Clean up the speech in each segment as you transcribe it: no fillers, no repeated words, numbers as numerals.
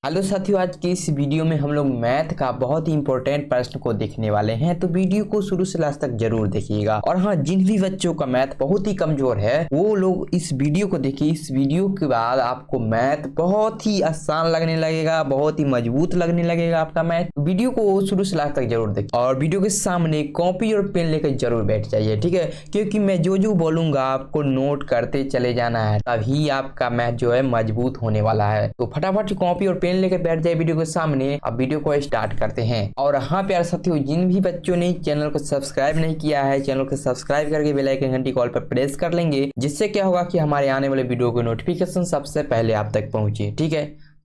Hello साथियों, आज की इस वीडियो में हम लोग मैथ का बहुत ही इंपॉर्टेंट प्रश्न को देखने वाले हैं। तो वीडियो को शुरू से लास्ट तक जरूर देखिएगा। और हाँ, जिन भी बच्चों का मैथ बहुत ही कमजोर है वो लोग इस वीडियो को देखिए। इस वीडियो के बाद आपको मैथ बहुत ही आसान लगने लगेगा, बहुत ही मजबूत लगने लगेगा आपका मैथ। वीडियो को शुरू से लास्ट तक जरूर देखिए और वीडियो के सामने कॉपी और पेन लेकर जरूर बैठ जाइए, ठीक है। क्योंकि मैं जो बोलूंगा आपको नोट करते चले जाना है, तभी आपका मैथ जो है मजबूत होने वाला है। तो फटाफट कॉपी और पेन लेकर बैठ जाए वीडियो के सामने। अब वीडियो को स्टार्ट करते हैं। और हाँ प्यारे साथियों, जिन भी बच्चों ने चैनल को सब्सक्राइब नहीं किया है, चैनल को सब्सक्राइब करके बेल आइकन घंटी कॉल पर प्रेस कर लेंगे, जिससे क्या होगा कि हमारे आने वाले वीडियो को नोटिफिकेशन सबसे पहले आप तक पहुंचे, ठीक है।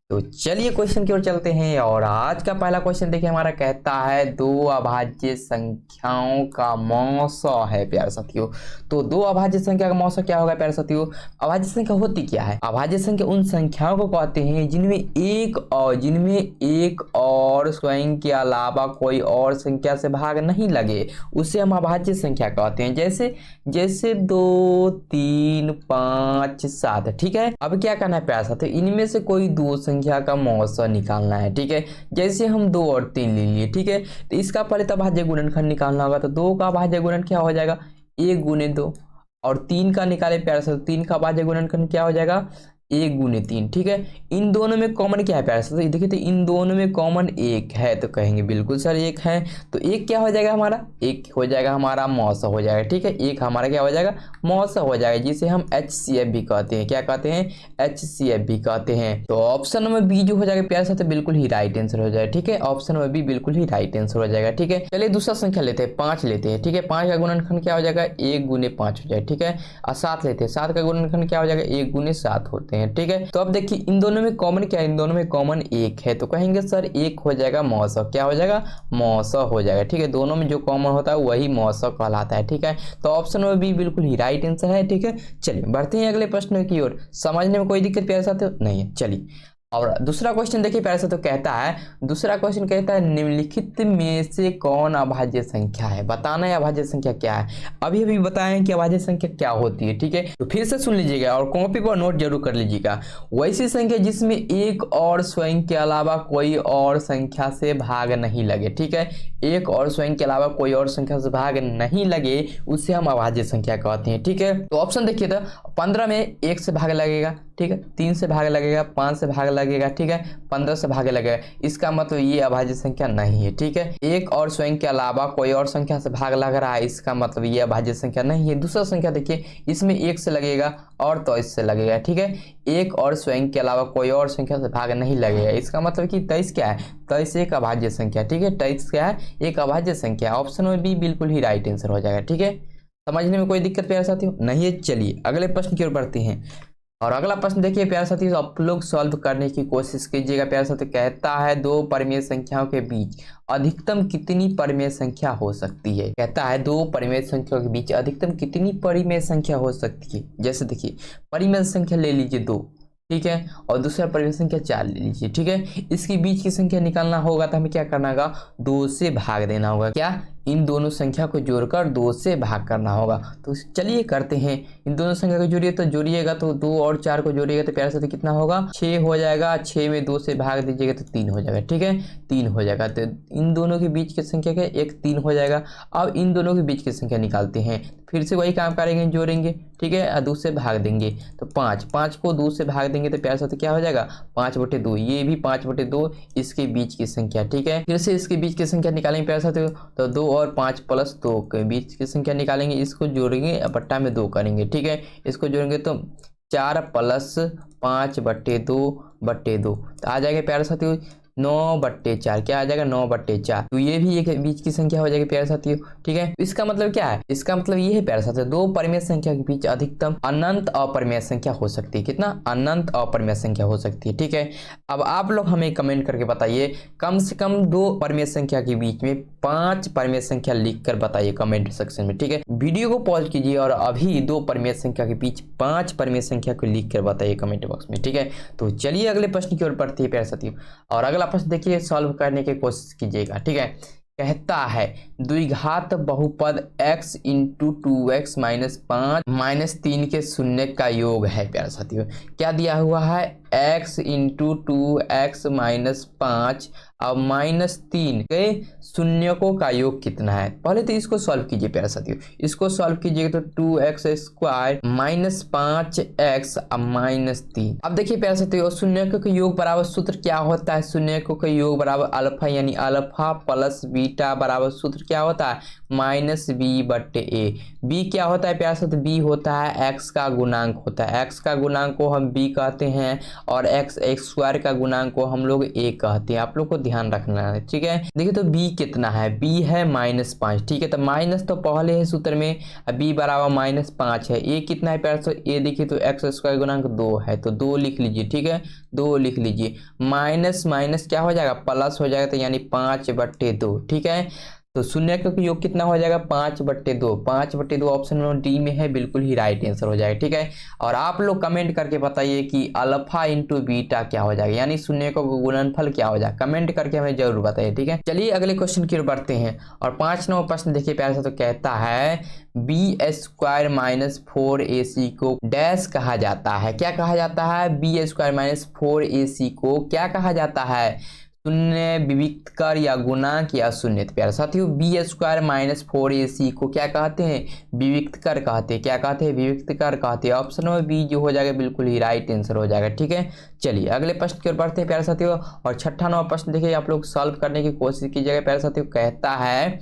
तो चलिए क्वेश्चन की ओर चलते हैं। और आज का पहला क्वेश्चन देखिए, हमारा कहता है दो अभाज्य संख्याओं का मौसा है प्यारे साथियों। तो दो अभाज्य संख्या का मौसा क्या होगा प्यारे साथियों? अभाज्य संख्या होती क्या है? अभाज्य संख्या उन संख्याओं को कहते हैं जिनमें एक और स्वयं के अलावा कोई और संख्या से भाग नहीं लगे, उसे हम अभाज्य संख्या कहते हैं। जैसे 2, 3, 5, 7, ठीक है। अब क्या करना है प्यारे साथियों, इनमें से कोई दो संख्या का मौसा निकालना है, ठीक है। जैसे हम 2 और 3 ले लिए, ठीक है। तो इसका पहले तो अभाज्य गुणनखंड निकालना होगा। तो 2 का अभाज्य गुणन क्या हो जाएगा? 1 गुने 2। और 3 का निकाले प्यारे साथियों, 3 का अभाज्य गुणनखंड क्या हो जाएगा? 1 गुने 3, ठीक है। इन दोनों में कॉमन क्या है प्यारे साथियों? देखिए, तो इन दोनों में कॉमन 1 है, तो कहेंगे बिल्कुल सर 1 है। तो 1 क्या हो जाएगा हमारा? 1 हो जाएगा हमारा मौसा हो जाएगा, ठीक है। 1 हमारा क्या हो जाएगा? मौसा हो जाएगा, जिसे हम HCF भी कहते हैं। क्या कहते हैं? HCF भी कहते हैं। तो ऑप्शन नंबर बी जो हो जाएगा प्यारे साथियों, बिल्कुल ही राइट आंसर हो जाएगा, ठीक है। ऑप्शन नंबर बी बिल्कुल ही राइट आंसर हो जाएगा, ठीक है। चलिए दूसरा संख्या लेते हैं, 5 लेते हैं, ठीक है। 5 का गुणनखंड क्या हो जाएगा? 1 गुने 5 हो जाएगा, ठीक है। और 7 लेते हैं, 7 का गुणनखंड क्या हो जाएगा? 1 गुने 7 होते हैं, ठीक है। तो अब देखिए, इन दोनों में कॉमन क्या है? इन दोनों में कॉमन 1 है, तो कहेंगे सर 1 हो जाएगा मौसा। क्या हो जाएगा? मौसा हो जाएगा, ठीक है। दोनों में जो कॉमन होता है वही मौसा कहलाता है, ठीक है। तो ऑप्शन नंबर बी बिल्कुल ही राइट आंसर है, ठीक है। चलिए बढ़ते हैं अगले प्रश्न की ओर। समझने में कोई दिक्कत प्यारे साथियों नहीं है? चलिए और दूसरा क्वेश्चन देखिए प्यारे साथियों, कहता है दूसरा क्वेश्चन कहता है निम्नलिखित में से कौन अभाज्य संख्या है? बताना है अभाज्य संख्या क्या है। अभी बताएं कि अभाज्य संख्या क्या होती है, ठीक है। तो फिर से सुन लीजिएगा और कॉपी पर नोट जरूर कर लीजिएगा। वैसी संख्या जिसमें एक और स्वयं के अलावा कोई और संख्या से भाग नहीं लगे, ठीक है। एक और स्वयं के अलावा कोई और संख्या से भाग नहीं लगे, उसे हम अभाज्य संख्या कहते हैं, ठीक है। तो ऑप्शन देखिए, तो 15 में 1 से भाग लगेगा, ठीक है। 3 से भाग लगेगा, 5 से भाग लगेगा, ठीक है। 15 से भाग लगेगा, इसका मतलब ये अभाज्य संख्या नहीं है, ठीक है। एक और स्वयं के अलावा कोई और संख्या से भाग लग रहा है, इसका मतलब ये अभाज्य संख्या नहीं है। दूसरा संख्या देखिए, इसमें 1 से लगेगा और 23 से लगेगा, ठीक है। एक और स्वयं के अलावा कोई और संख्या से भाग नहीं लगेगा, इसका मतलब कि 23 क्या है? 23 एक अभाज्य संख्या, ठीक है। 23 क्या है? एक अभाज्य संख्या। ऑप्शन में बी बिल्कुल ही राइट आंसर हो जाएगा, ठीक है। समझने में कोई दिक्कत प्यारे साथियों नहीं है? चलिए अगले प्रश्न की ओर बढ़ते हैं। और अगला प्रश्न देखिए प्यारे साथियों, आप लोग सॉल्व करने की कोशिश कीजिएगा। प्यारे साथियों कहता है दो परिमेय संख्याओं के बीच अधिकतम कितनी परिमेय संख्या हो सकती है? कहता है दो परिमेय संख्याओं के बीच अधिकतम कितनी परिमेय संख्या हो सकती है। जैसे देखिए, परिमेय संख्या ले लीजिए 2, ठीक है। और दूसरा परिमेय संख्या 4 ले लीजिए, ठीक है। इसके बीच की संख्या निकालना होगा तो हमें क्या करना होगा? 2 से भाग देना होगा। क्या? इन दोनों संख्या को जोड़कर 2 से भाग करना होगा। तो चलिए करते हैं। इन दोनों संख्या को जोड़िए, तो जोड़िएगा तो 2 और 4 को जोड़िएगा तो प्यारे साथियों कितना होगा? 6 हो जाएगा। 6 में 2 से भाग दीजिएगा तो 3 हो जाएगा, ठीक है। 3 हो जाएगा। तो इन दोनों के बीच की संख्या क्या? 1 3 हो जाएगा। अब इन दोनों के बीच की संख्या निकालते हैं। फिर से वही काम करेंगे, जोड़ेंगे, ठीक है। 2 से भाग देंगे तो 5 को 2 से भाग देंगे तो प्यारे साथियों क्या हो जाएगा? 5/2। ये भी 5/2 इसके बीच की संख्या, ठीक है। फिर से इसके बीच की संख्या निकालेंगे प्यारे साथियों, तो 2 और 5 प्लस 2 के बीच की संख्या निकालेंगे। इसको जोड़ेंगे, बट्टा में 2 करेंगे, ठीक है। इसको जोड़ेंगे तो 4 + 5/2/2 तो आ जाएगा प्यारे साथियों 9/4। क्या आ जाएगा? 9/4। तो ये भी एक बीच की संख्या हो जाएगी प्यारे साथियों, ठीक है। इसका मतलब क्या है? इसका मतलब ये है प्यारे साथियों, दो परिमेय संख्या के बीच अधिकतम अनंत अपरिमेय संख्या हो सकती है। कितना? अनंत अपरिमेय संख्या हो सकती है, ठीक है। अब आप लोग हमें कमेंट करके बताइए, कम से कम 2 परिमेय संख्या के बीच में 5 परिमेय संख्या लिखकर बताइए कमेंट सेक्शन में, ठीक है। वीडियो को पॉज कीजिए और अभी 2 परिमेय संख्या के बीच 5 परिमेय संख्या को लिखकर बताइए कमेंट बॉक्स में, ठीक है। तो चलिए अगले प्रश्न की ओर बढ़ते हैं प्यारे साथियों। और अगला प्रश्न देखिए, सॉल्व करने की कोशिश कीजिएगा, ठीक है। कहता है द्विघात बहुपद x × 2x - 5 - 3 के शून्य का योग है। प्यारे साथियों क्या दिया हुआ है? x इंटू 2x माइनस 5 और -3 के शून्यकों का योग कितना है। पहले तो इसको सॉल्व कीजिए प्यारे साथियों, इसको सॉल्व कीजिएगा तो 2x स्क्वायर माइनस 5x और -3। अब देखिए प्यारे साथियों, शून्यकों का योग बराबर सूत्र क्या होता है, शून्यकों का योग बराबर अल्फा, यानी अल्फा प्लस बीटा बराबर सूत्र क्या होता है, -b/a। b क्या होता है प्यारे साथियों, b होता है x का गुणांक होता है, x का गुणांक को हम b कहते हैं और x स्क्वायर का गुणांक को हम लोग a कहते हैं। आप लोग को ध्यान रखना है, ठीक है। देखिए तो b कितना है, b है -5, ठीक है। तो माइनस तो पहले है सूत्र में, b बराबर -5 है। a कितना है प्यारे साथियों, a देखिए तो x स्क्वायर गुणांक 2 है, तो 2 लिख लीजिए, ठीक है, 2 लिख लीजिए। माइनस माइनस क्या हो जाएगा, प्लस हो जाएगा, तो यानी 5/2, ठीक है। तो शून्य का योग कितना हो जाएगा, 5/2। 5/2 ऑप्शन नंबर डी में है, बिल्कुल ही राइट आंसर हो जाएगा, ठीक है। और आप लोग कमेंट करके बताइए कि अल्फा इंटू बीटा क्या हो जाएगा, यानी शून्य का गुणनफल क्या हो जाएगा, कमेंट करके हमें जरूर बताइए, ठीक है। चलिए अगले क्वेश्चन की ओर बढ़ते हैं और 5 नंबर प्रश्न देखिए प्यारे से, तो कहता है b² माइनस 4ac को डैश कहा जाता है। क्या कहा जाता है, b² माइनस 4ac को क्या कहा जाता है, शून्य, विविक्त कर या गुणांक या शून्य। प्यारे साथियों, b² माइनस 4ac को क्या कहते हैं, विविक्त कर कहते हैं। क्या कहते हैं, विविक्त कर कहते हैं। ऑप्शन नंबर बी जो हो जाएगा बिल्कुल ही राइट आंसर हो जाएगा, ठीक है। चलिए अगले प्रश्न की ओर बढ़ते हैं प्यारे साथियों और 6ठा नंबर प्रश्न देखिए, आप लोग सॉल्व करने की कोशिश कीजिएगा प्यारे साथियों। कहता है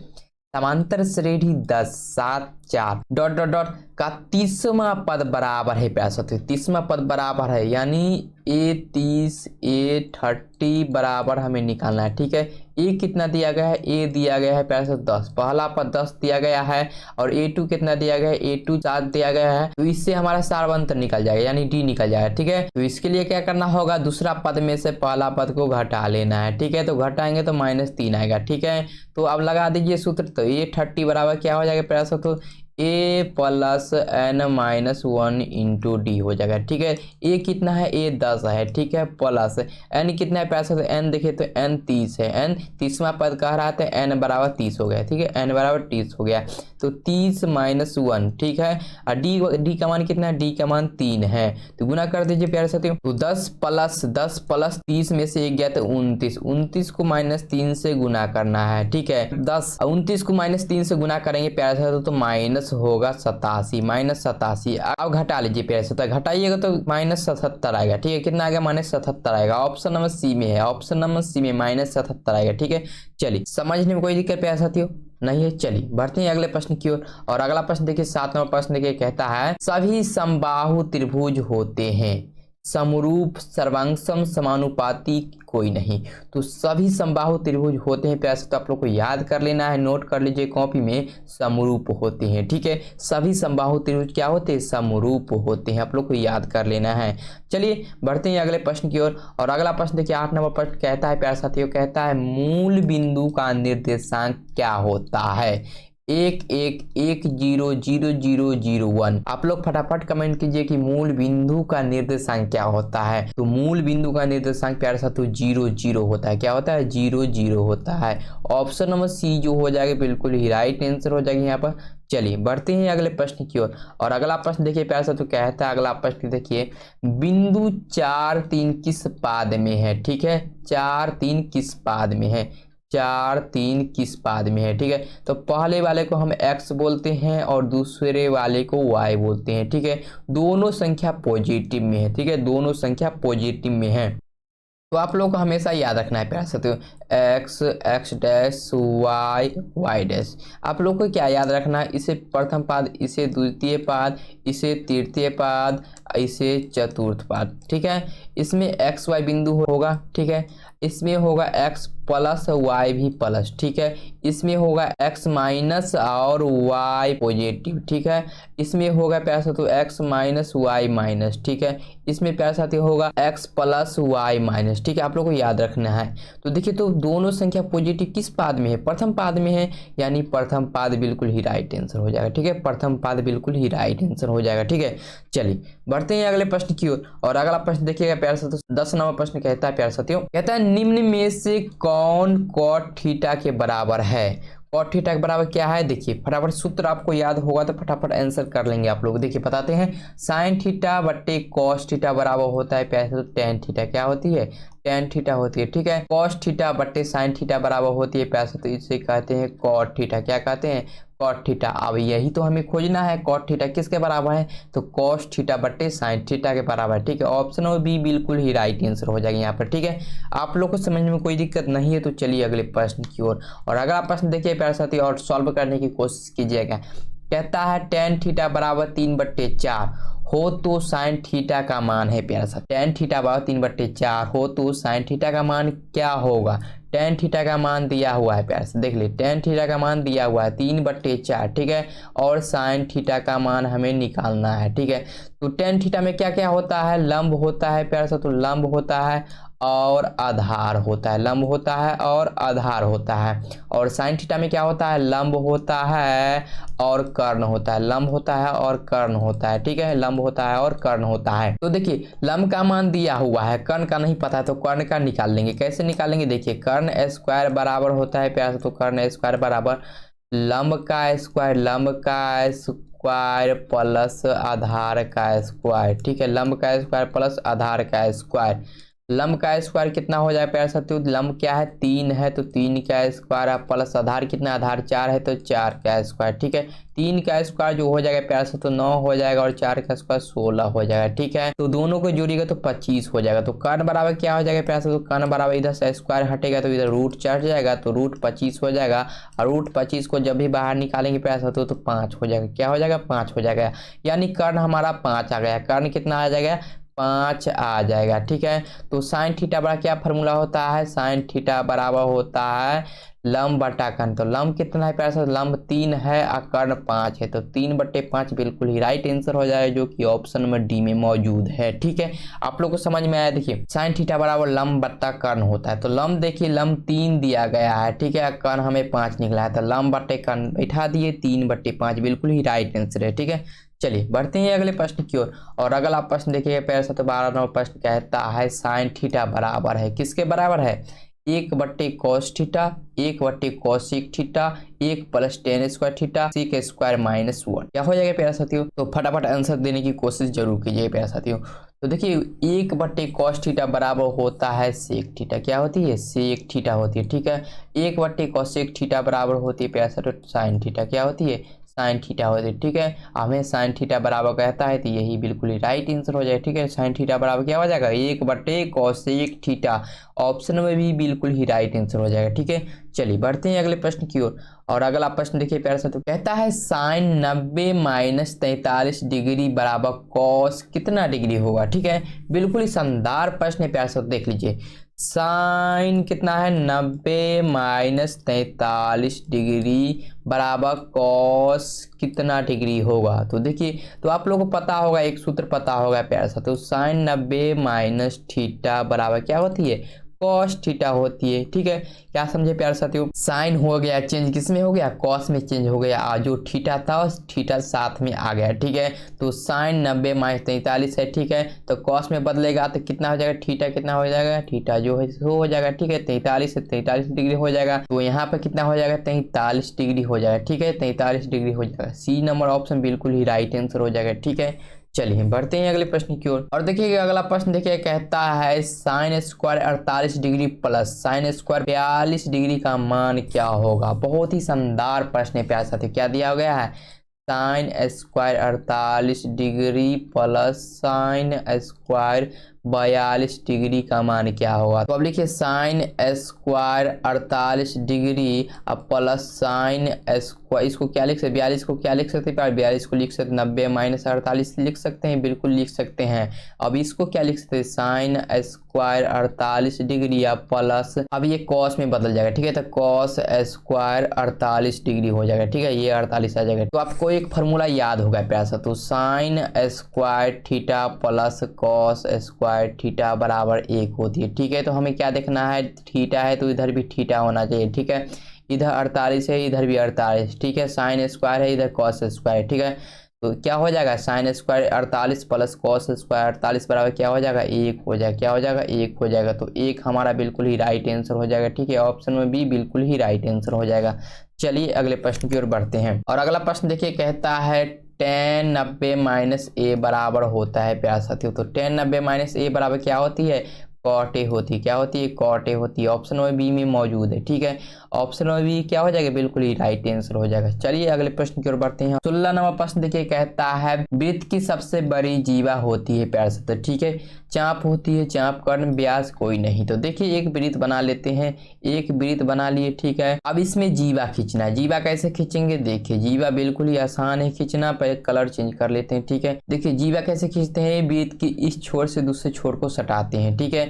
समांतर श्रेणी 10 7 4 डॉट डॉट डॉट का 30वां पद बराबर है प्यारे साथियों, 30वां पद बराबर है, यानी a30 a30 बराबर हमें निकालना है, ठीक है। a कितना दिया गया है, a दिया गया है प्यारे साथियों 10, पहला पद 10 दिया गया है और a2 कितना दिया गया है, a2 7 दिया गया है। तो इससे हमारा सार्वंतर निकल जाएगा, यानी d निकल जाएगा, ठीक है। तो इसके लिए क्या करना होगा, दूसरा पद में से पहला पद को घटा लेना है, ठीक है। तो घटाएंगे तो -3 आएगा, ठीक है। तो अब लगा दीजिए सूत्र, तो a30 बराबर क्या हो जाएगा प्यारे साथियों, a plus n-1 into D हो जाएगा, ठीक है। a कितना है, a 10 है, ठीक है, प्लस n कितना है पैसा, तो n देखिए तो n 30 है, n 30वां पद कह रहा था, n बराबर 30 हो गया, ठीक है, n बराबर 30 हो गया। तो 30 - 1, ठीक है। और d का मान कितना है, d का मान 3 है, तो गुना कर दीजिए प्यारे साथियों। तो 10 प्लस 30 में से 1 गया तो 29, 29 को -3 से गुना करना है, ठीक है। 29 को -3 से गुना करेंगे प्यारे साथियों तो माइनस होगा 87, -87। अब घटा लीजिए प्यारे साथियों, घटाइएगा तो -77 आएगा, ठीक है। कितना आएगा, -77 आएगा। ऑप्शन नंबर सी में है, ऑप्शन नंबर सी में -77 आएगा, ठीक है। चलिए समझने में कोई दिक्कत प्यारे साथियों नहीं है। चलिए बढ़ते हैं अगले प्रश्न की ओर और अगला प्रश्न देखिए 7 नंबर प्रश्न देखिए, कहता है सभी समबाहु त्रिभुज होते हैं, समरूप सर्वांगसम समानुपाती कोई नहीं। तो सभी समबाहु त्रिभुज होते हैं प्यारे साथियों, आप लोग को याद कर लेना है, नोट कर लीजिए कॉपी में, समरूप होते हैं, ठीक है। सभी समबाहु त्रिभुज क्या होते हैं, समरूप होते हैं, आप लोग को याद कर लेना है। चलिए बढ़ते हैं अगले प्रश्न की ओर और अगला प्रश्न देखिए 8 नंबर प्रश्न कहता है प्यारे साथियों, कहता है मूल बिंदु का निर्देशांक क्या होता है, 1 1 1 0 0 0 0 1। आप लोग फटाफट कमेंट कीजिए कि मूल बिंदु का निर्देशांक क्या होता है। तो मूल बिंदु का निर्देशांक प्यारे साथियों 0 0 होता है। क्या होता है, 0 0 होता है। ऑप्शन नंबर सी जो हो जाएगा बिल्कुल ही राइट आंसर हो जाएगा यहाँ पर। चलिए बढ़ते हैं अगले प्रश्न की ओर और अगला प्रश्न देखिए प्यारे साथियों, कहता है अगला प्रश्न देखिए, बिंदु 4 3 किस पाद में है, ठीक है। 4 3 किस पाद में है, 4 3 किस पाद में है, ठीक है। तो पहले वाले को हम x बोलते हैं और दूसरे वाले को y बोलते हैं, ठीक है। दोनों संख्या पॉजिटिव में है, ठीक है, दोनों संख्या पॉजिटिव में है। तो आप लोग को हमेशा याद रखना है प्यारे साथियों, x x dash y y dash. आप लोग को क्या याद रखना है, इसे प्रथम पाद, इसे द्वितीय पाद, इसे तृतीय पाद, इसे चतुर्थ पाद, ठीक है। इसमें x y बिंदु होगा, ठीक है। इसमें होगा x प्लस y भी प्लस, ठीक है। इसमें होगा x माइनस और y पॉजिटिव, ठीक है। इसमें होगा प्यारे साथियों x माइनस y माइनस, ठीक है। इसमें प्यारे साथियों होगा x प्लस y माइनस, ठीक है। आप लोग को याद रखना है। तो देखिए तो दोनों संख्या पॉजिटिव किस पाद में है, प्रथम पाद में है, यानी प्रथम पाद बिल्कुल ही राइट आंसर हो जाएगा, ठीक है। प्रथम पाद बिल्कुल ही राइट आंसर हो जाएगा, ठीक है। चलिए बढ़ते हैं अगले प्रश्न की ओर और अगला प्रश्न देखिएगा प्यारे साथियों, 10 नंबर प्रश्न कहता है प्यारे साथियों, कहता है निम्न में से कौन cot थीटा के बराबर है। कॉट थीटा के बराबर क्या है, देखिए फटाफट सूत्र आपको याद होगा तो फटाफट आंसर कर लेंगे आप लोग। देखिए बताते हैं, साइन थीटा बट्टे कॉस थीटा बराबर होता है प्यारे, तो टेन थीटा क्या होती है, टेन थीटा होती है। ठीक है, कॉस थीटा बट्टे साइन थीटा बराबर होती है प्यारे, तो इसे कहते हैं कॉट थीटा। क्या कहते हैं, कॉट थीटा। अब यही तो हमें खोजना है, कॉट थीटा किसके बराबर है, तो कॉस थीटा बट्टे साइन थीटा के बराबर। ठीक है, ऑप्शन में बी बिल्कुल ही राइट आंसर हो जाएगा यहाँ पर। ठीक है, आप लोग को समझने में कोई दिक्कत नहीं है तो चलिए अगले प्रश्न की ओर। और अगला प्रश्न देखिए प्यारे साथी और सॉल्व करने की कोशिश कीजिएगा। कहता है टेन थीटा बराबर 3/4 हो तो साइन थीटा का मान है प्यारा सा, टेन थीटा बराबर 3/4 हो तो साइन थीटा का मान क्या होगा। टेन थीटा का मान दिया हुआ है प्यार से, देख ले टेन थीटा का मान दिया हुआ है 3/4। ठीक है, और साइन थीटा का मान हमें निकालना है। ठीक है, तो टेन थीटा में क्या क्या होता है, लंब होता है प्यार से, तो लंब होता है और आधार होता है, लंब होता है और आधार होता है। और साइन थीटा में क्या होता है, लंब होता है और कर्ण होता है, लंब होता है और कर्ण होता है। ठीक है, लंब होता है और कर्ण होता है। तो देखिए लंब का मान दिया हुआ है, कर्ण का नहीं पता है, तो कर्ण का निकाल लेंगे। कैसे निकालेंगे, देखिए कर्ण स्क्वायर बराबर होता है प्यार से, तो कर्ण स्क्वायर बराबर लंब का स्क्वायर, लंब का स्क्वायर प्लस आधार का स्क्वायर। ठीक है, लंब का स्क्वायर प्लस आधार का स्क्वायर। लंब का स्क्वायर कितना हो जाए प्यारे साथियों, लंब क्या है 3 है, तो 3 का स्क्वायर प्लस आधार कितना, आधार 4 है, तो 4 का स्क्वायर। ठीक है, 3 का स्क्वायर जो हो जाएगा प्यारे साथियों 9 हो जाएगा, और 4 का स्क्वायर 16 हो जाएगा। ठीक है, तो दोनों को जोड़िएगा तो 25 हो जाएगा। तो कर्ण बराबर क्या हो जाएगा प्यारे साथियों, कर्ण बराबर इधर से स्क्वायर हटेगा तो इधर रूट चढ़ जाएगा, तो रूट 25 हो जाएगा। और रूट 25 को जब भी बाहर निकालेंगे प्यारे साथियों तो 5 हो जाएगा। क्या हो जाएगा, 5 हो जाएगा, यानी कर्ण हमारा 5 आ गया। कर्ण कितना आ जाएगा, 5 आ जाएगा। ठीक है, तो साइन थीटा बड़ा क्या फॉर्मूला होता है, साइन थीटा बराबर होता है लंब बटा कर्ण। तो लंब कितना है प्यारे साथ, लंब 3 है और कर्ण 5 है, तो 3/5 बिल्कुल ही राइट आंसर हो जाएगा, जो कि ऑप्शन में डी में मौजूद है। ठीक है, आप लोग को समझ में आया। देखिए साइन थीटा बराबर लंब बटा कर्ण होता है, तो लंब देखिए लंब 3 दिया गया है। ठीक है, कर्ण हमें 5 निकला है, तो लंब बटे कर्ण बैठा दिए, 3/5 बिल्कुल ही राइट आंसर है। ठीक है, चलिए बढ़ते हैं अगले प्रश्न की ओर। और अगला प्रश्न देखिए प्यारे साथ 12 नंबर प्रश्न कहता है साइन थीटा बराबर है किसके बराबर है, 1/cos theta, 1/cosec theta, 1 + tan square theta, sec square -1। क्या हो जाएगा प्यारे साथियों, तो फटाफट आंसर देने की कोशिश जरूर कीजिए प्यारे साथियों। तो देखिए 1/cos थीटा बराबर होता है सेक थीटा। क्या होती है, सेक थीटा होती है। ठीक है, 1/cosec थीटा बराबर होती है प्यारे साथियों साइन थीटा। क्या होती है, साइन थीटा होती है। ठीक है, हमें साइन थीटा बराबर कहता है, तो यही बिल्कुल ही राइट आंसर हो जाएगा। ठीक है, साइन थीटा बराबर क्या हो जाएगा, 1/cosec थीटा, ऑप्शन में भी बिल्कुल ही राइट आंसर हो जाएगा। ठीक है, चलिए बढ़ते हैं अगले प्रश्न की ओर। और अगला प्रश्न देखिए प्यारे साथियों कहता है साइन 90 - 43 डिग्री बराबर कॉस कितना डिग्री होगा। ठीक है, बिल्कुल ही शानदार प्रश्न है प्यारे साथियों, देख लीजिए साइन कितना है 90 - 43 डिग्री बराबर कॉस कितना डिग्री होगा। तो देखिए, तो आप लोगों को पता होगा, एक सूत्र पता होगा प्यारे साथियों, साइन 90 - थीटा बराबर क्या होती है, कॉस थीटा होती है। ठीक है, क्या समझे प्यारे साथियों, साइन हो गया चेंज किस में हो गया, कॉस में चेंज हो गया, और जो थीटा था उस थीटा साथ में आ गया। ठीक है, तो साइन 90 - 43 है। ठीक है, तो कॉस में बदलेगा तो कितना हो जाएगा, थीटा कितना हो जाएगा, थीटा जो है वो हो जाएगा। ठीक है, 43 से 43 डिग्री हो जाएगा, तो यहाँ पर कितना हो जाएगा, 43 डिग्री हो जाएगा। ठीक है, 43 डिग्री हो जाएगा, सी नंबर ऑप्शन बिल्कुल ही राइट आंसर हो जाएगा। ठीक है, चलिए बढ़ते हैं अगले प्रश्न की ओर। और देखिए अगला प्रश्न देखिए कहता है sine square 48 degree plus sine square 42 degree का मान क्या होगा। बहुत ही शानदार प्रश्न है प्यारे साथियों, क्या दिया गया है, sine square 48 degree plus sine square 42 degree का मान क्या होगा। तो अब लिखिए साइन स्क्वायर 48 डिग्री अब प्लस साइन स्क्वायर, इसको क्या लिख सकते, 42 को क्या लिख सकते हैं, 42 को लिख सकते 90 - 48 लिख सकते हैं, बिल्कुल लिख सकते हैं। अब इसको क्या लिख सकते हैं, साइन स्क्वायर 48 डिग्री या प्लस, अब ये कॉस में बदल जाएगा। ठीक है, तो कॉस स्क्वायर 48 डिग्री हो जाएगा। ठीक है, ये 48 आ जाएगा। तो आपको एक फार्मूला याद होगा प्यारा सा, तो sine square theta plus cos square theta बराबर 1 होती है। ठीक है, तो हमें क्या देखना है, थीटा है तो इधर भी थीटा होना चाहिए। ठीक है, इधर 48 है, इधर भी 48। ठीक है, साइन स्क्वायर है, इधर कॉस स्क्वायर। ठीक है, तो क्या हो जाएगा, sine square 48 plus cos square 48 बराबर क्या हो जाएगा, 1 हो जाएगा। क्या हो जाएगा, 1 हो जाएगा, तो 1 हमारा बिल्कुल ही राइट आंसर हो जाएगा। ठीक है, ऑप्शन में भी बिल्कुल ही राइट आंसर हो जाएगा। चलिए अगले प्रश्न की ओर बढ़ते हैं और अगला प्रश्न देखिए कहता है tan 90 माइनस ए बराबर होता है प्यारे साथियों। तो tan 90 माइनस ए बराबर क्या होती है, कॉट ए होती है। क्या होती है, कॉट ए होती है। ऑप्शन में बी में मौजूद है, ठीक है। ऑप्शन में बी क्या हो जाएगा, बिल्कुल ही राइट आंसर हो जाएगा। चलिए अगले प्रश्न की ओर बढ़ते हैं। 16 नंबर प्रश्न देखिए कहता है वृत्त की सबसे बड़ी जीवा होती है प्यारे साथियों, ठीक है। चाप होती है, चाप कर्ण व्यास कोई नहीं। तो देखिए एक वृत्त बना लेते हैं, एक वृत्त बना लिए, ठीक है। अब इसमें जीवा खींचना है। जीवा कैसे खींचेंगे, देखिए जीवा बिल्कुल ही आसान है खींचना। पर कलर चेंज कर लेते हैं, ठीक है। देखिए जीवा कैसे खींचते हैं, वृत्त की इस छोर से दूसरे छोर को सटाते हैं, ठीक है।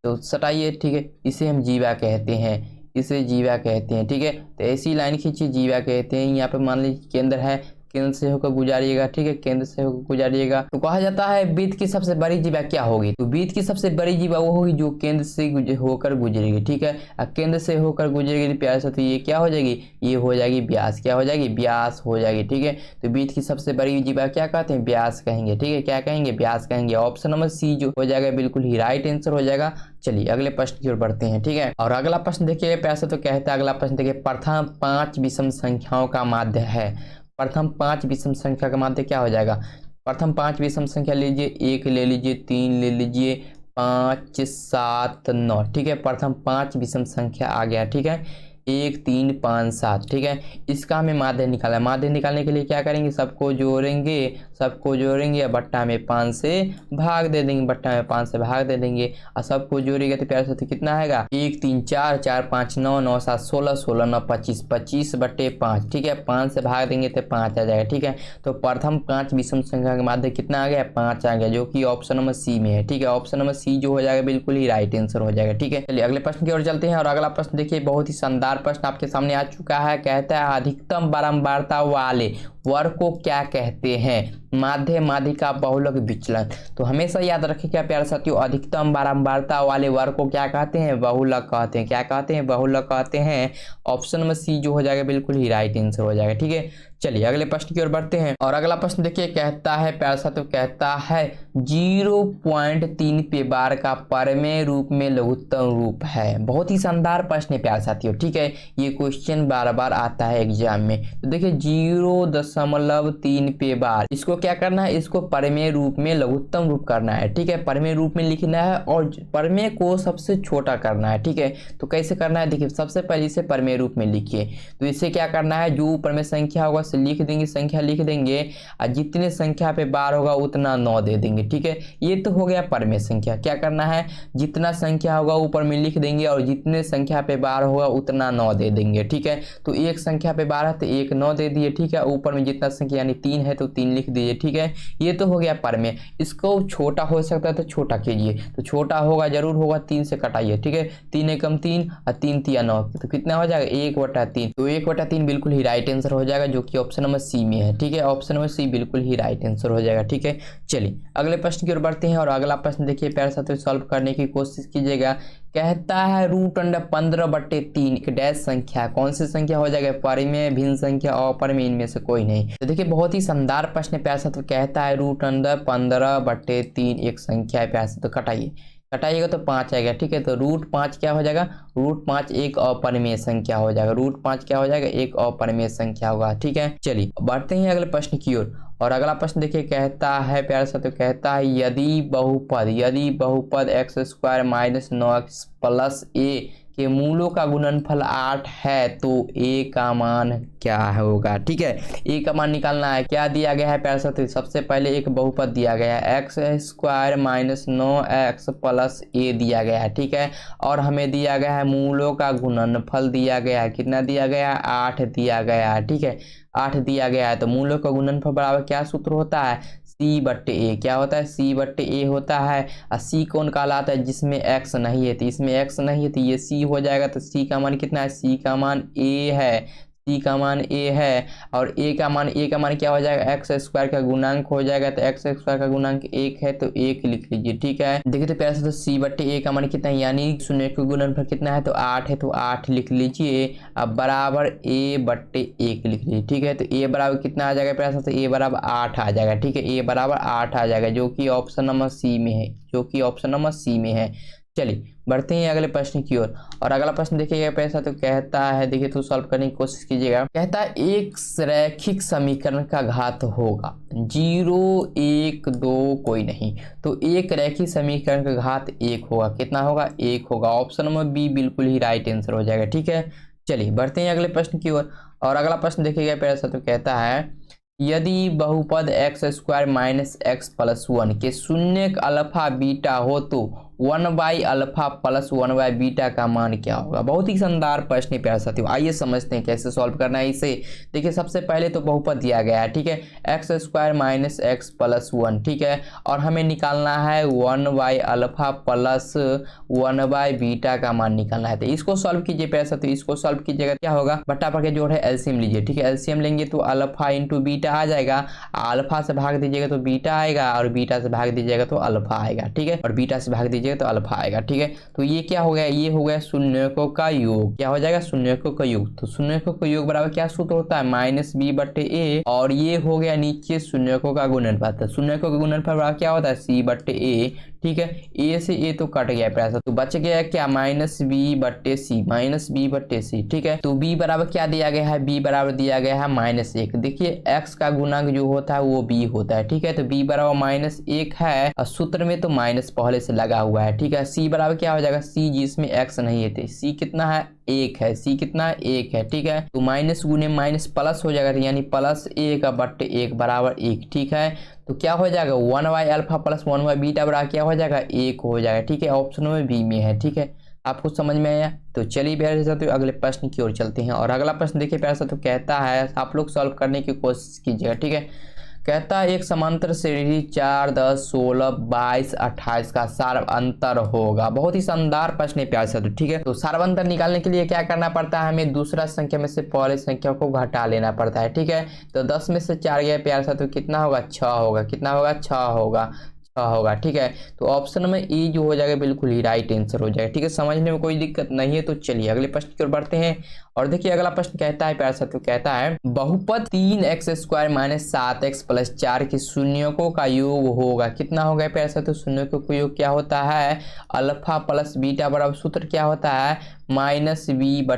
तो सटाइए, ठीक है। इसे हम जीवा कहते हैं, इसे जीवा कहते हैं, ठीक है। तो ऐसी लाइन खींचिए, जीवा कहते हैं। यहाँ पे मान लीजिए केंद्र है, केंद्र से होकर गुजारिएगा, ठीक है। केंद्र से होकर गुजारिएगा। तो कहा जाता है वृत्त की सबसे बड़ी जीवा क्या होगी, तो वृत्त की सबसे बड़ी जीवा वो होगी जो केंद्र से होकर गुजरेगी, ठीक है। और केंद्र से होकर गुजरेगी प्यारे साथियों, ये क्या हो जाएगी, ये हो जाएगी व्यास। क्या हो जाएगी, व्यास हो जाएगी, ठीक है। तो वृत्त की सबसे बड़ी जीवा क्या कहते हैं, व्यास कहेंगे, ठीक है। क्या कहेंगे, व्यास कहेंगे। ऑप्शन नंबर सी जो हो जाएगा बिल्कुल ही राइट आंसर हो जाएगा। चलिए अगले प्रश्न की ओर बढ़ते हैं, ठीक है। और अगला प्रश्न देखिए प्यारे साथियों कहता है, अगला प्रश्न देखिए प्रथम 5 विषम संख्याओं का माध्य है। प्रथम 5 विषम संख्या का माध्य क्या हो जाएगा, प्रथम 5 विषम संख्या लीजिए, 1 ले लीजिए, 3 ले लीजिए, 5 7 9, ठीक है। प्रथम 5 विषम संख्या आ गया, ठीक है। 1 3 5 7, ठीक है। इसका हमें माध्य निकालना है। माध्य निकालने के लिए क्या करेंगे, सबको जोड़ेंगे, सबको जोड़ेंगे, बट्टा में 5 से भाग दे देंगे, बट्टा में 5 से भाग दे देंगे। और सबको जोड़ेंगे तो प्यारे साथी कितना आएगा, 1 3 4 4 5 9 9 7 16 16 9 25 25 बट्टे 5, ठीक है। 5 से भाग देंगे तो 5 आ जाएगा, ठीक है। तो प्रथम 5 विषम संख्या का माध्य कितना आ गया, 5 आ गया, जो कि ऑप्शन नंबर सी में है, ठीक है। ऑप्शन नंबर सी जो हो जाएगा बिल्कुल ही राइट आंसर हो जाएगा, ठीक है। चलिए अगले प्रश्न की ओर चलते हैं और अगला प्रश्न देखिए बहुत ही शानदार प्रश्न आपके सामने आ चुका है। कहता है अधिकतम बारंबारता वाले वर्ग को क्या कहते हैं, माध्य माध्यिका बहुलक विचलन। तो हमेशा याद रखिएगा प्यारे साथियों, अधिकतम बारंबारता वाले वर्ग को क्या कहते हैं, बहुलक कहते हैं। क्या कहते हैं, बहुलक कहते हैं। ऑप्शन में सी जो हो जाएगा बिल्कुल ही राइट आंसर हो जाएगा, ठीक है। चलिए अगले प्रश्न की ओर बढ़ते हैं और अगला प्रश्न देखिए कहता है प्यारे साथियों कहता है 0.3 पे बार का परमेय रूप में लघुत्तम रूप है। बहुत ही शानदार प्रश्न है प्यारे साथियों, ठीक है। ये क्वेश्चन बार बार आता है एग्जाम में। तो देखिए 0.3 पे बार, इसको क्या करना है, इसको परमेय रूप में लघुत्तम रूप करना है, ठीक है। परमेय रूप में लिखना है और परमेय को सबसे छोटा करना है, ठीक है। तो कैसे करना है, देखिए सबसे पहले इसे परमेय रूप में लिखिए। तो इसे क्या करना है, जो ऊपर में संख्या होगा लिख देंगे, संख्या लिख देंगे और जितने संख्या पे बार होगा उतना 9 दे देंगे, ठीक है। ये तो हो गया परमेय संख्या। क्या करना है, जितना संख्या होगा ऊपर में लिख देंगे और जितने संख्या पे बार होगा उतना 9 दे देंगे, ठीक है। तो एक संख्या पे 12 है तो 1 9 दे दिए, ठीक है। ऊपर में जितना संख्या यानी 3 है तो 3 लिख दीजिए, ठीक है। ये तो हो गया परमेय। इसको छोटा हो सकता है तो छोटा कीजिए, तो छोटा होगा जरूर होगा, 3 से कटाइए, ठीक है। 3 एकम 3 और 3 तिया 9, तो कितना हो जाएगा 1/3। तो 1/3 बिल्कुल ही राइट आंसर हो जाएगा, जो कि ऑप्शन नंबर सी में है, ठीक है। ऑप्शन नंबर सी बिल्कुल ही राइट आंसर हो जाएगा, ठीक है। चलिए अगले प्रश्न की ओर बढ़ते हैं और अगला प्रश्न देखिए प्यारे साथियों सॉल्व करने की कोशिश कीजिएगा। कहता है √15/3 एक डैश संख्या, कौन सी संख्या हो जाएगा, परिमेय, भिन्न संख्या, अपरिमेय, इनमें से कोई नहीं। तो देखिए बहुत ही शानदार प्रश्न प्यारे साथियों कहता है √15/3 एक संख्या है प्यारे साथियों। कटाइए, कटाइएगा तो 5 आएगा, ठीक है। तो √5 क्या हो जाएगा, √5 एक अपरिमेय संख्या हो जाएगा। √5 क्या हो जाएगा, एक अपरिमेय संख्या होगा, ठीक है। चलिए बढ़ते हैं अगले प्रश्न की ओर और अगला प्रश्न देखिए कहता है प्यारे साथियों कहता है यदि बहुपद x² - 9x + a के मूलों का गुणनफल 8 है तो a का मान क्या होगा, ठीक है। a का मान निकालना है। क्या दिया गया है प्यारे साथियों, सबसे पहले एक बहुपद दिया गया है x² - 9x + a दिया गया है, ठीक है। और हमें दिया गया है मूलों का गुणनफल दिया गया है, कितना दिया गया है, 8 दिया गया है, ठीक है। 8 दिया गया है तो मूलों का गुणनफल बराबर क्या सूत्र होता है, c/a। क्या होता है, c/a होता है। और c कौन कहलाता है, जिसमें x नहीं है। तो इसमें x नहीं है तो ये c हो जाएगा। तो c का मान कितना है, c का मान a है, c का मान a है। और a का मान क्या हो जाएगा, x² का गुणांक हो जाएगा। तो x² का गुणांक 1 है तो 1 लिख लीजिए, ठीक है। देखिए तो प्यारे से तो c/a का मान कितना है, यानी शून्य का गुणनफल कितना है, तो 8 है तो 8 लिख लीजिए। अब बराबर a/1 लिख लीजिए, ठीक है। तो a बराबर कितना आ जाएगा प्यारे से, तो a बराबर 8 आ जाएगा, ठीक है। a बराबर 8 आ जाएगा, जो कि ऑप्शन नंबर सी में है, जो कि ऑप्शन नंबर सी में है। चलिए बढ़ते हैं अगले प्रश्न की ओर। और अगला प्रश्न देखिएगा पैसा तो कहता है, देखिए तो सॉल्व करने की कोशिश कीजिएगा। कहता है एक रैखिक समीकरण का घात होगा 0 1 2 कोई नहीं, तो एक रैखिक समीकरण का घात 1 होगा। कितना होगा? 1 होगा। ऑप्शन नंबर बी बिल्कुल ही राइट आंसर हो जाएगा। ठीक है, चलिए बढ़ते हैं अगले प्रश्न की ओर। और अगला प्रश्न देखिएगा पैसा तो कहता है यदि बहुपद x square minus x plus 1 के शून्य अल्फा बीटा हो तो 1/अल्फा प्लस 1/बीटा का मान क्या होगा? बहुत ही शानदार प्रश्न है प्यारे साथियों। आइए समझते हैं कैसे सॉल्व करना है इसे। देखिए सबसे पहले तो बहुपद दिया गया है, ठीक है, x square minus x plus 1, ठीक है, और हमें निकालना है 1/अल्फा प्लस 1/बीटा का मान निकालना है। तो इसको सॉल्व कीजिए प्यारे साथियों। इसको सॉल्व कीजिएगा क्या होगा? बट्टा पर के जोड़ है, एलसीएम लीजिए, ठीक है, एलसीएम लेंगे तो अल्फा इंटू बीटा आ जाएगा। अल्फा से भाग दीजिएगा तो बीटा आएगा, और बीटा से भाग दीजिएगा तो अल्फा आएगा, ठीक है, और बीटा से भाग दीजिएगा तो अल्फा आएगा। ठीक है, तो ये क्या हो गया? ये हो गया शून्यकों का योग। क्या हो जाएगा? शून्यकों का योग। तो शून्यकों का योग बराबर क्या सूत्र होता है? -b/a, और ये हो गया नीचे शून्यकों का गुणनफल। शून्यकों का गुणनफल बराबर क्या होता है? c/a। ठीक है, a से a तो कट गया पैसा, तो बच गया क्या? -b/c। ठीक है, तो b बराबर क्या दिया गया है? b बराबर दिया गया है -1। देखिए x का गुणांक जो होता है वो b होता है। ठीक है, तो b बराबर -1 है, और सूत्र में तो माइनस पहले से लगा हुआ है। ठीक है, c बराबर क्या हो जाएगा? c जिसमें x नहीं है, c कितना है? 1 है। c कितना है? 1 है। ठीक है, तो माइनस गुने माइनस प्लस हो जाएगा, यानी +1/1 बराबर 1। ठीक है, तो क्या हो जाएगा? 1/अल्फा प्लस 1/बीटा बराबर क्या हो जाएगा? 1 हो जाएगा। ठीक है, ऑप्शन में बी में है। ठीक है, आपको समझ में आया? तो चलिए प्यारे साथियों अगले प्रश्न की ओर चलते हैं। और अगला प्रश्न देखिए प्यारे साथियों, कहता है आप लोग सॉल्व करने की कोशिश कीजिएगा। ठीक है, कहता है एक समांतर श्रेणी 4 10 16 22 28 का सार्वअंतर होगा। बहुत ही शानदार प्रश्न है प्यारे साथियों। ठीक है, तो सार्वअंतर निकालने के लिए क्या करना पड़ता है? हमें दूसरा संख्या में से पहले संख्या को घटा लेना पड़ता है। ठीक है, तो 10 में से 4 गया प्यारे साथियों, कितना होगा? 6 होगा। कितना होगा? 6 होगा। होगा। ठीक है, तो ऑप्शन में ई जो हो जाएगा बिल्कुल ही राइट आंसर हो जाएगा। ठीक है, समझने में कोई दिक्कत नहीं है। तो चलिए अगले प्रश्न की ओर बढ़ते हैं। और देखिए अगला प्रश्न कहता है प्यारे साथियों, कहता है बहुपद 3x² - 7x + 4 के शून्यकों का योग होगा। कितना होगा प्यारे साथियों? शून्यकों का योग क्या होता है? अल्फा प्लस बीटा बराबर सूत्र क्या होता है? -b/a।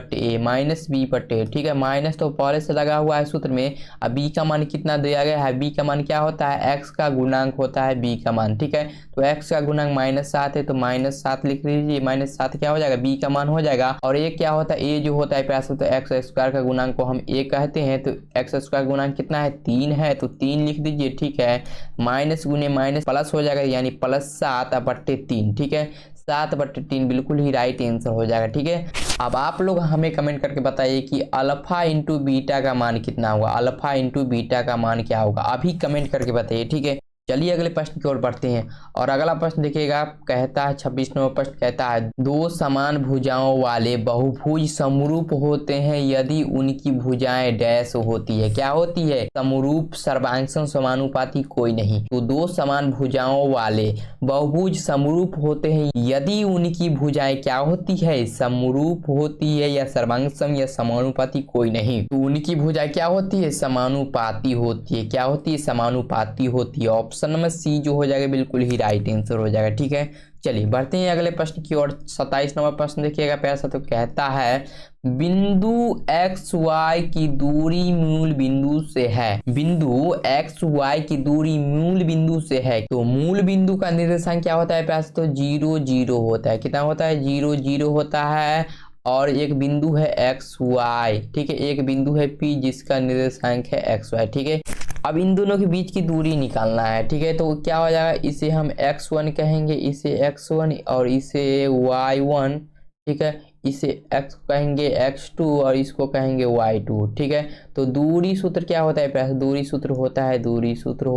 ठीक है, माइनस तो पहले से लगा हुआ है सूत्र में। अब b का मान कितना दिया गया है? b का मान क्या होता है? x का गुणांक होता है b का मान। ठीक है, तो x का गुणांक -7 है, तो -7 लिख लीजिए। -7 क्या हो जाएगा? b का मान हो जाएगा। और a क्या होता है? a जो होता है प्यारे साथियों, x² का गुणांक को हम a कहते हैं। तो x² गुणांक कितना है? 3 है, तो 3 लिख दीजिए। ठीक है, माइनस गुने माइनस प्लस हो जाएगा, यानी +7/3। ठीक है, 7/3 बिल्कुल ही राइट आंसर हो जाएगा। ठीक है, अब आप लोग हमें कमेंट करके बताइए कि अल्फा इंटू बीटा का मान कितना होगा? अल्फा इंटू बीटा का मान क्या होगा? अभी कमेंट करके बताइए। ठीक है, चलिए अगले प्रश्न की ओर बढ़ते हैं। और अगला प्रश्न देखिएगा, कहता है 26 नंबर प्रश्न कहता है दो समान भुजाओं वाले बहुभुज समरूप होते हैं यदि उनकी भुजाएं डैश होती है। क्या होती है? समरूप, सर्वांगसम, समानुपाती कोई नहीं। तो दो समान भुजाओं वाले बहुभुज समरूप होते हैं यदि उनकी भुजाएं क्या होती है? समरूप होती है, या सर्वांगसम या समानुपाती कोई नहीं। तो उनकी भुजाएं क्या होती है? समानुपाती होती है। क्या होती है? समानुपाती होती है। ऑप्शन नंबर सी जो हो जाएगा बिल्कुल ही राइट आंसर हो जाएगा। ठीक है, चलिए बढ़ते हैं अगले प्रश्न की ओर। 27 नंबर प्रश्न देखिएगा पैसा, तो कहता है बिंदु XY की दूरी मूल बिंदु से है। बिंदु XY की दूरी मूल बिंदु से है, तो मूल बिंदु का निर्देशांक क्या होता है पैसा? तो 0 0 होता है। कितना होता है? 0 0 होता है। और एक बिंदु है XY। ठीक है, एक बिंदु है P जिसका निर्देशांक है XY। ठीक है, अब इन दोनों के बीच की दूरी निकालना है। ठीक है, तो क्या हो जाएगा? इसे हम x1 कहेंगे, इसे x1, और इसे y1। ठीक है, इसे x कहेंगे x2, और इसको कहेंगे y2। ठीक है, तो दूरी सूत्र क्या होता है? दूरी सूत्र होता है √x2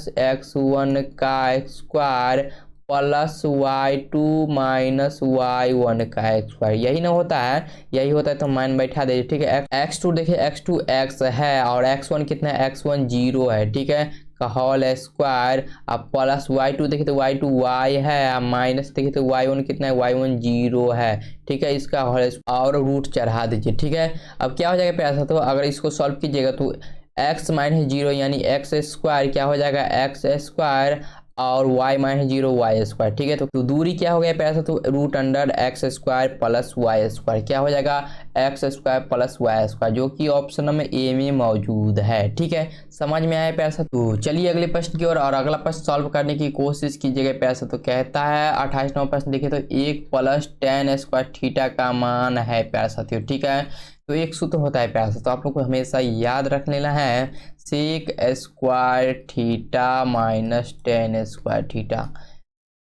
- x1 का स्क्वायर प्लस y2 - y1 का स्क्वायर। यही ना होता है? यही होता है, तो मान बैठा दीजिए। ठीक है, x2 देखिए, x2 x है, और x1 कितना है? x1 0 है। ठीक है, का होल स्क्वायर। अब प्लस y2 देखिए तो y2 y है, अब माइनस देखिए तो y1 कितना है? y1 0 है। ठीक है, इसका होल और रूट चढ़ा दीजिए। ठीक है, अब क्या हो जाएगा प्यासा? तो अगर इसको सॉल्व कीजिएगा तो x - 0 यानी x² क्या हो जाएगा? x² और y माइनस 0 वाई स्क्वायर। ठीक है, तो दूरी क्या हो गया पैसा, तो root under x square plus y square क्या हो जाएगा, x square plus y square, जो कि ऑप्शन नंबर ए में मौजूद है। ठीक है, समझ में आया पैसा। तो चलिए अगले प्रश्न की ओर, और अगला प्रश्न सॉल्व करने की कोशिश कीजिएगा पैसा। तो कहता है 28 नंबर प्रश्न देखिए, तो 1 प्लस टेन स्क्वायर थीटा का मान है प्यारे साथियों। ठीक है, तो एक सूत्र होता है प्यारे साथियों, तो आप लोग को हमेशा याद रख लेना है, sec square theta minus tan square theta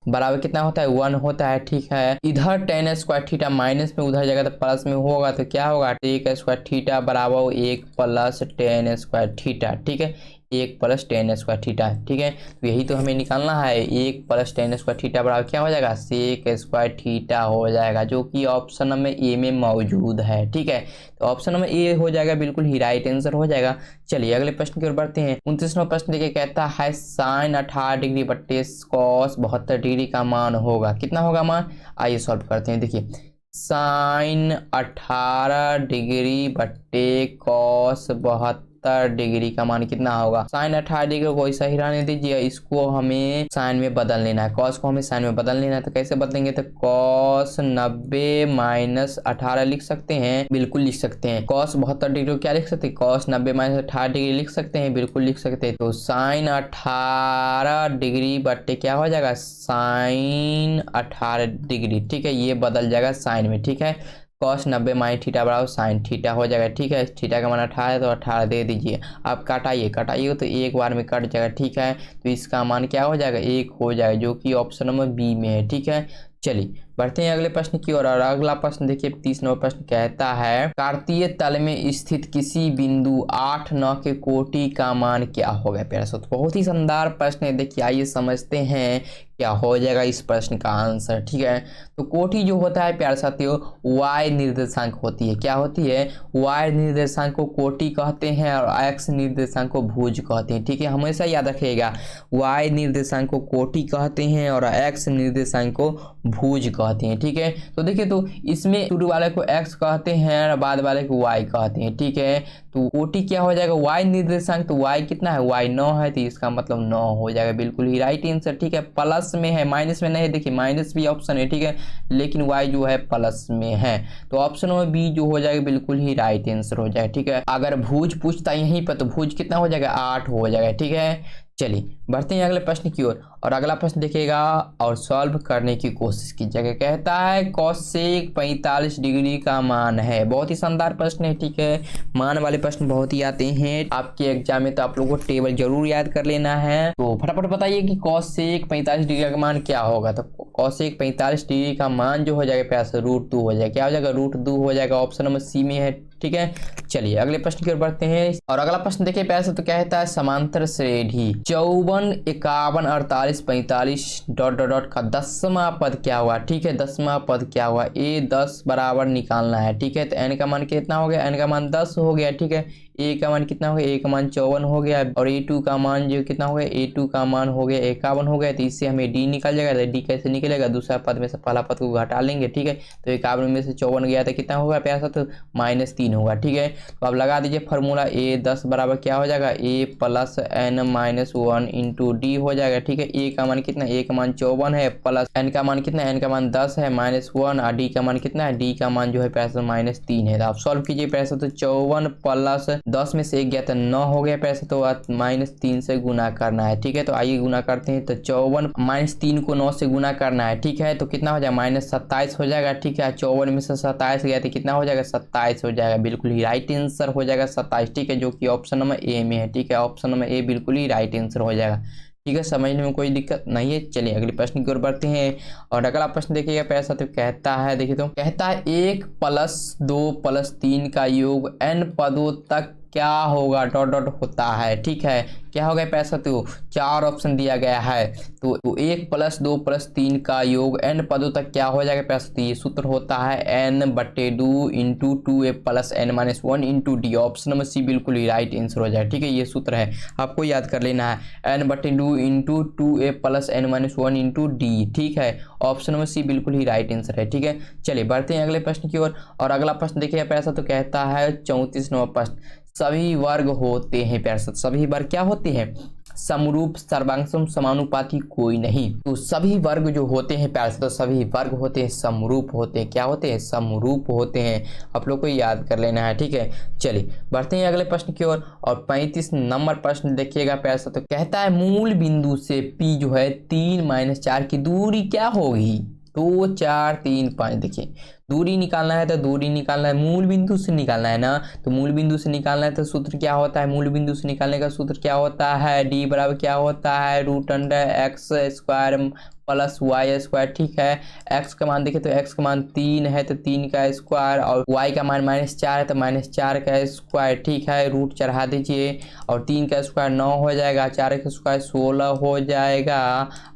बराबर कितना होता है, 1 होता है। ठीक है, इधर टेन स्क्वायर थीटा माइनस में उधर जगह तो प्लस में होगा, तो क्या होगा, टेक स्क्वायर थीटा बराबर 1 प्लस टेन स्क्वायर थीटा। ठीक है, 1 प्लस टेन स्क्वायर थीटा। ठीक है, तो यही तो हमें निकालना है, 1 प्लस टेन स्क्वायर थीटा बराबर क्या हो जाएगा, सेक स्क्वायर थीटा हो जाएगा, जो कि ऑप्शन नंबर ए में मौजूद है। ठीक है, तो ऑप्शन नंबर ए हो जाएगा, बिल्कुल ही राइट आंसर हो जाएगा। चलिए अगले प्रश्न की ओर बढ़ते हैं। 29वां प्रश्न देखिए, कहता है साइन 18 डिग्री बट्टे कॉस 72 डिग्री का मान होगा, कितना होगा मान, आइए सॉल्व करते हैं। देखिए साइन 18 डिग्री बट्टे कॉस 72 डिग्री का मान कितना होगा, साइन 18 डिग्री को ऐसा ही रहने दीजिए, इसको हमें साइन में बदल लेना है, कॉस को हमें साइन में बदल लेना है। तो कैसे बदलेंगे, तो कॉस 90 माइनस 18 लिख सकते हैं, बिल्कुल लिख सकते हैं। कॉस 72 डिग्री को क्या लिख सकते हैं, कॉस 90 माइनस 18 डिग्री लिख सकते हैं, बिल्कुल लिख सकते हैं। तो साइन 18 डिग्री बट्टे क्या हो जाएगा, साइन 18 डिग्री। ठीक है, ये बदल जाएगा साइन में। ठीक है, कॉस 90 माइनस थीटा बराबर साइन थीटा हो जाएगा। ठीक है, थीटा का मान 18 है, तो 18 दे दीजिए। आप काटाइए तो एक बार में कट जाएगा। ठीक है, तो इसका मान क्या हो जाएगा, 1 हो जाएगा, जो कि ऑप्शन नंबर बी में है। ठीक है, चलिए बढ़ते हैं अगले प्रश्न की ओर, और अगला प्रश्न देखिए 30 नंबर प्रश्न कहता है, कार्तीय तल में स्थित किसी बिंदु 8 9 के कोटि का मान क्या होगा प्यारे साथियों। बहुत ही शानदार प्रश्न है, देखिए आइए समझते हैं क्या हो जाएगा इस प्रश्न का आंसर। ठीक है, तो कोटि जो होता है प्यारे साथियों y निर्देशांक होती है, क्या होती है, y निर्देशांक को कोटि कहते हैं और x निर्देशांक को भुज कहते हैं। ठीक है, हमेशा याद रखिएगा, y निर्देशांक को कोटि कहते हैं और x निर्देशांक को भुज कहते हैं। ठीक है, तो देखिए, तो इसमें शुरू वाले को x कहते हैं और बाद वाले को y कहते हैं। ठीक है, तो कोटि क्या हो जाएगा, y निर्देशांक, तो y कितना है, y 9 है, तो इसका मतलब 9 हो जाएगा, बिल्कुल ही राइट आंसर। ठीक है, प्लस में है, माइनस में नहीं, देखिए माइनस भी ऑप्शन है। ठीक है, लेकिन y जो है प्लस में है, तो ऑप्शन में बी जो हो जाएगा बिल्कुल ही राइट आंसर हो जाएगा। ठीक है, अगर भुज पूछता यहीं पर, तो भुज कितना हो जाएगा, 8 हो जाएगा। ठीक है, चलिए बढ़ते हैं अगले प्रश्न की ओर, और अगला प्रश्न देखिएगा और सॉल्व करने की कोशिश कीजिएगा। कहता है कॉसेक 45 डिग्री का मान है, बहुत ही शानदार प्रश्न है। ठीक है, मान वाले प्रश्न बहुत ही आते हैं आपके एग्जाम में, तो आप लोगों को टेबल जरूर याद कर लेना है। तो फटाफट बताइए कि कॉसेक 45 डिग्री का मान क्या होगा। तो कॉसेक 45 डिग्री का मान जो हो जाएगा प्यास √2 हो जाएगा, क्या हो जाएगा, √2 हो जाएगा, ऑप्शन नंबर सी में है। ठीक है, चलिए अगले प्रश्न की ओर बढ़ते हैं, और अगला प्रश्न देखिए प्यास, तो कहता है समांतर श्रेणी 54 51 48 45 डॉट डॉट डॉट का 10वां पद क्या हुआ। ठीक है, 10वां पद क्या हुआ, a10 बराबर निकालना है। ठीक है, तो n का मान कितना हो गया, n का मान 10 हो गया। ठीक है, a का मान कितना हो गया, a का मान 54 हो गया, और a2 का मान जो कितना हो गया, a2 का मान हो गया 51 हो गया। तो इससे हमें d निकल जाएगा, तो d कैसे निकलेगा, दूसरा पद में से पहला पद को घटा लेंगे। ठीक है, तो 51 में से 54 गया तो कितना होगा प्यासा, तो -3 होगा। ठीक है, तो अब लगा दीजिए फॉर्मूला, a10 बराबर क्या हो जाएगा, a plus n minus 1 into D हो जाएगा। ठीक है, a का मान कितना, a का मान 54 है, प्लस n का मान कितना, n का मान 10 है, -1, और d का मान कितना है, d का मान जो है पैसा -3 है। तो आप सॉल्व कीजिए पैसा, तो 54 प्लस 10 में से 1 गया तो 9 हो गया पैसा, तो -3 से गुना करना है। ठीक है, तो आइए गुना करते हैं, तो 54 -3 को 9 से गुना करना है। ठीक है, तो कितना हो जाएगा, -27 हो जाएगा। ठीक है, 54 में से 27 गया तो कितना हो जाएगा, 27 हो जाएगा, बिल्कुल ही राइट आंसर हो जाएगा 27। ठीक है, जो कि ऑप्शन नंबर ए में है। ठीक है, ऑप्शन नंबर ए बिल्कुल ही राइट आंसर हो जाएगा। ठीक है, समझने में कोई दिक्कत नहीं है। चलिए अगले प्रश्न की ओर बढ़ते हैं, और अगला प्रश्न देखिएगा पैसा, तो कहता है, देखिए तो कहता है 1 + 2 + 3 का योग n पदों तक क्या होगा, डॉट डॉट होता है। ठीक है, क्या हो गया पैसा, तो 4 ऑप्शन दिया गया है, तो 1 + 2 + 3 का योग n पदों तक क्या हो जाएगा पैसा, तो ये सूत्र होता है n/2 into 2a + n-1 into d, option number C बिल्कुल ही राइट आंसर हो जाएगा। ठीक है, ये सूत्र है, आपको याद कर लेना है, n/2 into 2a + n-1 into D. ठीक है, ऑप्शन नंबर सी बिल्कुल ही राइट आंसर है। ठीक है, चलिए बढ़ते हैं अगले प्रश्न की ओर, और अगला प्रश्न देखिए पैसा, तो कहता है 34वां प्रश्न, सभी वर्ग होते हैं प्यारे साथ, सभी वर्ग क्या होते हैं, समरूप, सर्वांगसम, समानुपाती कोई नहीं। तो सभी वर्ग जो होते हैं प्यारे साथ, तो सभी वर्ग होते हैं समरूप होते हैं, क्या होते हैं, समरूप होते हैं। आप लोग को याद कर लेना है, ठीक है। चलिए बढ़ते हैं अगले प्रश्न की ओर। और 35 नंबर प्रश्न देखिएगा प्यारे साथ, तो कहता है मूल बिंदु से P जो है 3-4 की दूरी क्या होगी, 2 4 3 5। देखिए दूरी निकालना है तो दूरी निकालना है मूल बिंदु से निकालना है ना, तो मूल बिंदु से निकालना है तो सूत्र क्या होता है, मूल बिंदु से निकालने का सूत्र क्या होता है, D बराबर क्या होता है, √x² प्लस y²। ठीक है, x का मान देखें तो x का मान 3 है तो 3 का स्क्वायर, और y का मान -4 है तो -4 का स्क्वायर। ठीक है, रूट चढ़ा दीजिए और 3 का स्क्वायर 9 हो जाएगा, 4 का स्क्वायर 16 हो जाएगा।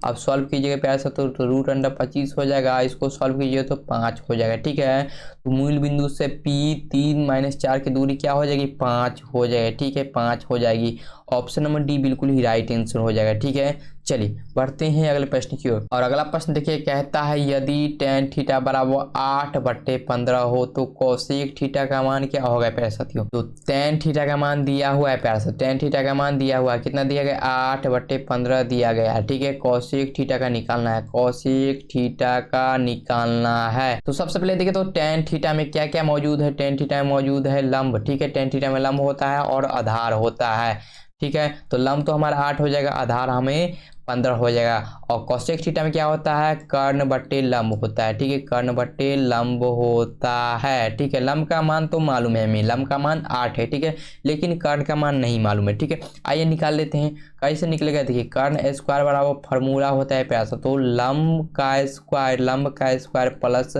अब सॉल्व कीजिएगा प्यार से तो √25 हो जाएगा, इसको सॉल्व कीजिए तो 5 हो जाएगा। ठीक है, तो मूल बिंदु से P 3-4 की दूरी क्या हो जाएगी, 5 हो जाएगा। ठीक है, 5 हो जाएगी। ऑप्शन नंबर डी बिल्कुल ही राइट आंसर हो जाएगा। ठीक है, चलिए बढ़ते हैं अगले प्रश्न की ओर। और अगला प्रश्न देखिए, कहता है यदि tan थीटा बराबर 8/15 हो तो कोसेक थीटा का मान क्या होगा प्यारे साथियों। तो tan थीटा का मान दिया हुआ है प्यारे साथियों, tan थीटा का मान दिया हुआ है, कितना दिया गया, 8/15 दिया गया है। ठीक है, कोसेक थीटा का निकालना है, कोसेक थीटा का निकालना है। तो सबसे पहले देखिए तो tan थीटा में क्या क्या मौजूद है, tan थीटा में मौजूद है लंब। ठीक है, tan थीटा में लंब होता है और आधार होता है। ठीक है, तो लंब तो हमारा 8 हो जाएगा, आधार हमें 15 हो जाएगा। और कोसेक थीटा में क्या होता है, कर्ण बट्टे लंब होता है। ठीक है, कर्ण बट्टे लंब होता है। ठीक है, लंब का मान तो मालूम है हमें, लंब का मान 8 है। ठीक है, लेकिन कर्ण का मान नहीं मालूम है। ठीक है, आइए निकाल लेते हैं, कैसे निकलेगा। देखिए कर्ण स्क्वायर बराबर फार्मूला होता है प्यासा, तो लंब का स्क्वायर प्लस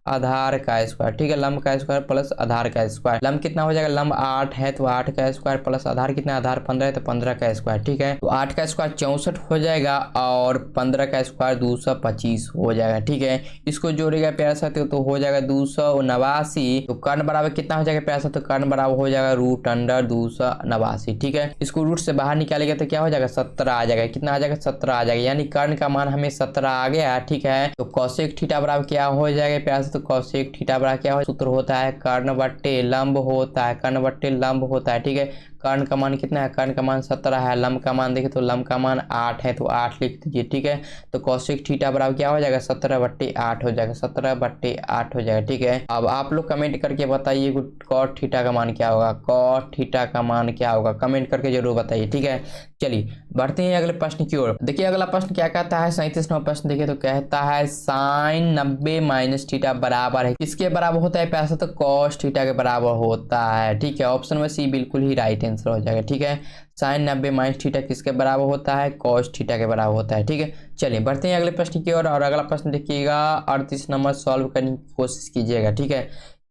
आधार का स्क्वायर। ठीक है, लंब का स्क्वायर प्लस आधार का स्क्वायर। लंब कितना हो जाएगा, लंब 8 है तो 8 का स्क्वायर प्लस आधार कितना, आधार 15 है तो 15 का स्क्वायर। ठीक है, तो 8 का स्क्वायर 64 हो जाएगा और 15 का स्क्वायर 225 हो जाएगा। ठीक है, इसको जोड़ेगा प्यारे साथियों तो हो जाएगा 289। तो कर्ण बराबर कितना हो जाएगा प्यारे साथियों, कर्ण बराबर हो जाएगा √289। ठीक है, इसको रूट से बाहर निकालेगा तो क्या हो जाएगा, 17 आ जाएगा। कितना आ जाएगा, 17 आ जाएगा, यानी कर्ण का मान हमें 17 आ गया। ठीक है, तो कोसेक थीटा बराबर क्या हो जाएगा प्यारे साथियों, कोसेक थीटा बराबर क्या हो, सूत्र होता है कर्ण बट्टे लंब होता है, कर्ण बट्टे लंब होता है। ठीक है, कर्ण का मान कितना है, कर्ण का मान 17 है, लंब का मान देखें तो लंब का मान 8 है तो 8 लिख दीजिए। ठीक है, तो कोसेक थीटा बराबर क्या हो जाएगा, 17/8 हो जाएगा, 17/8 हो जाएगा। ठीक है, अब आप लोग कमेंट करके बताइए कॉट थीटा का मान क्या होगा, कॉट थीटा का मान क्या होगा, कमेंट करके जरूर बताइए। ठीक है, चलिए बढ़ते हैं अगले प्रश्न की ओर। देखिए अगला प्रश्न क्या कहता है, 37वां प्रश्न देखिए तो कहता है साइन 90 - थीटा बराबर है, किसके बराबर होता है प्यासा, तो कॉस थीटा के बराबर होता है। ठीक है, ऑप्शन में सी बिल्कुल ही राइट आंसर हो जाएगा। ठीक है, साइन 90 - थीटा किसके बराबर होता है, कॉस थीटा के बराबर होता है। ठीक है, चलिए बढ़ते हैं अगले प्रश्न की ओर। और अगला प्रश्न देखिएगा 38 नंबर सॉल्व करने की कोशिश कीजिएगा। ठीक है,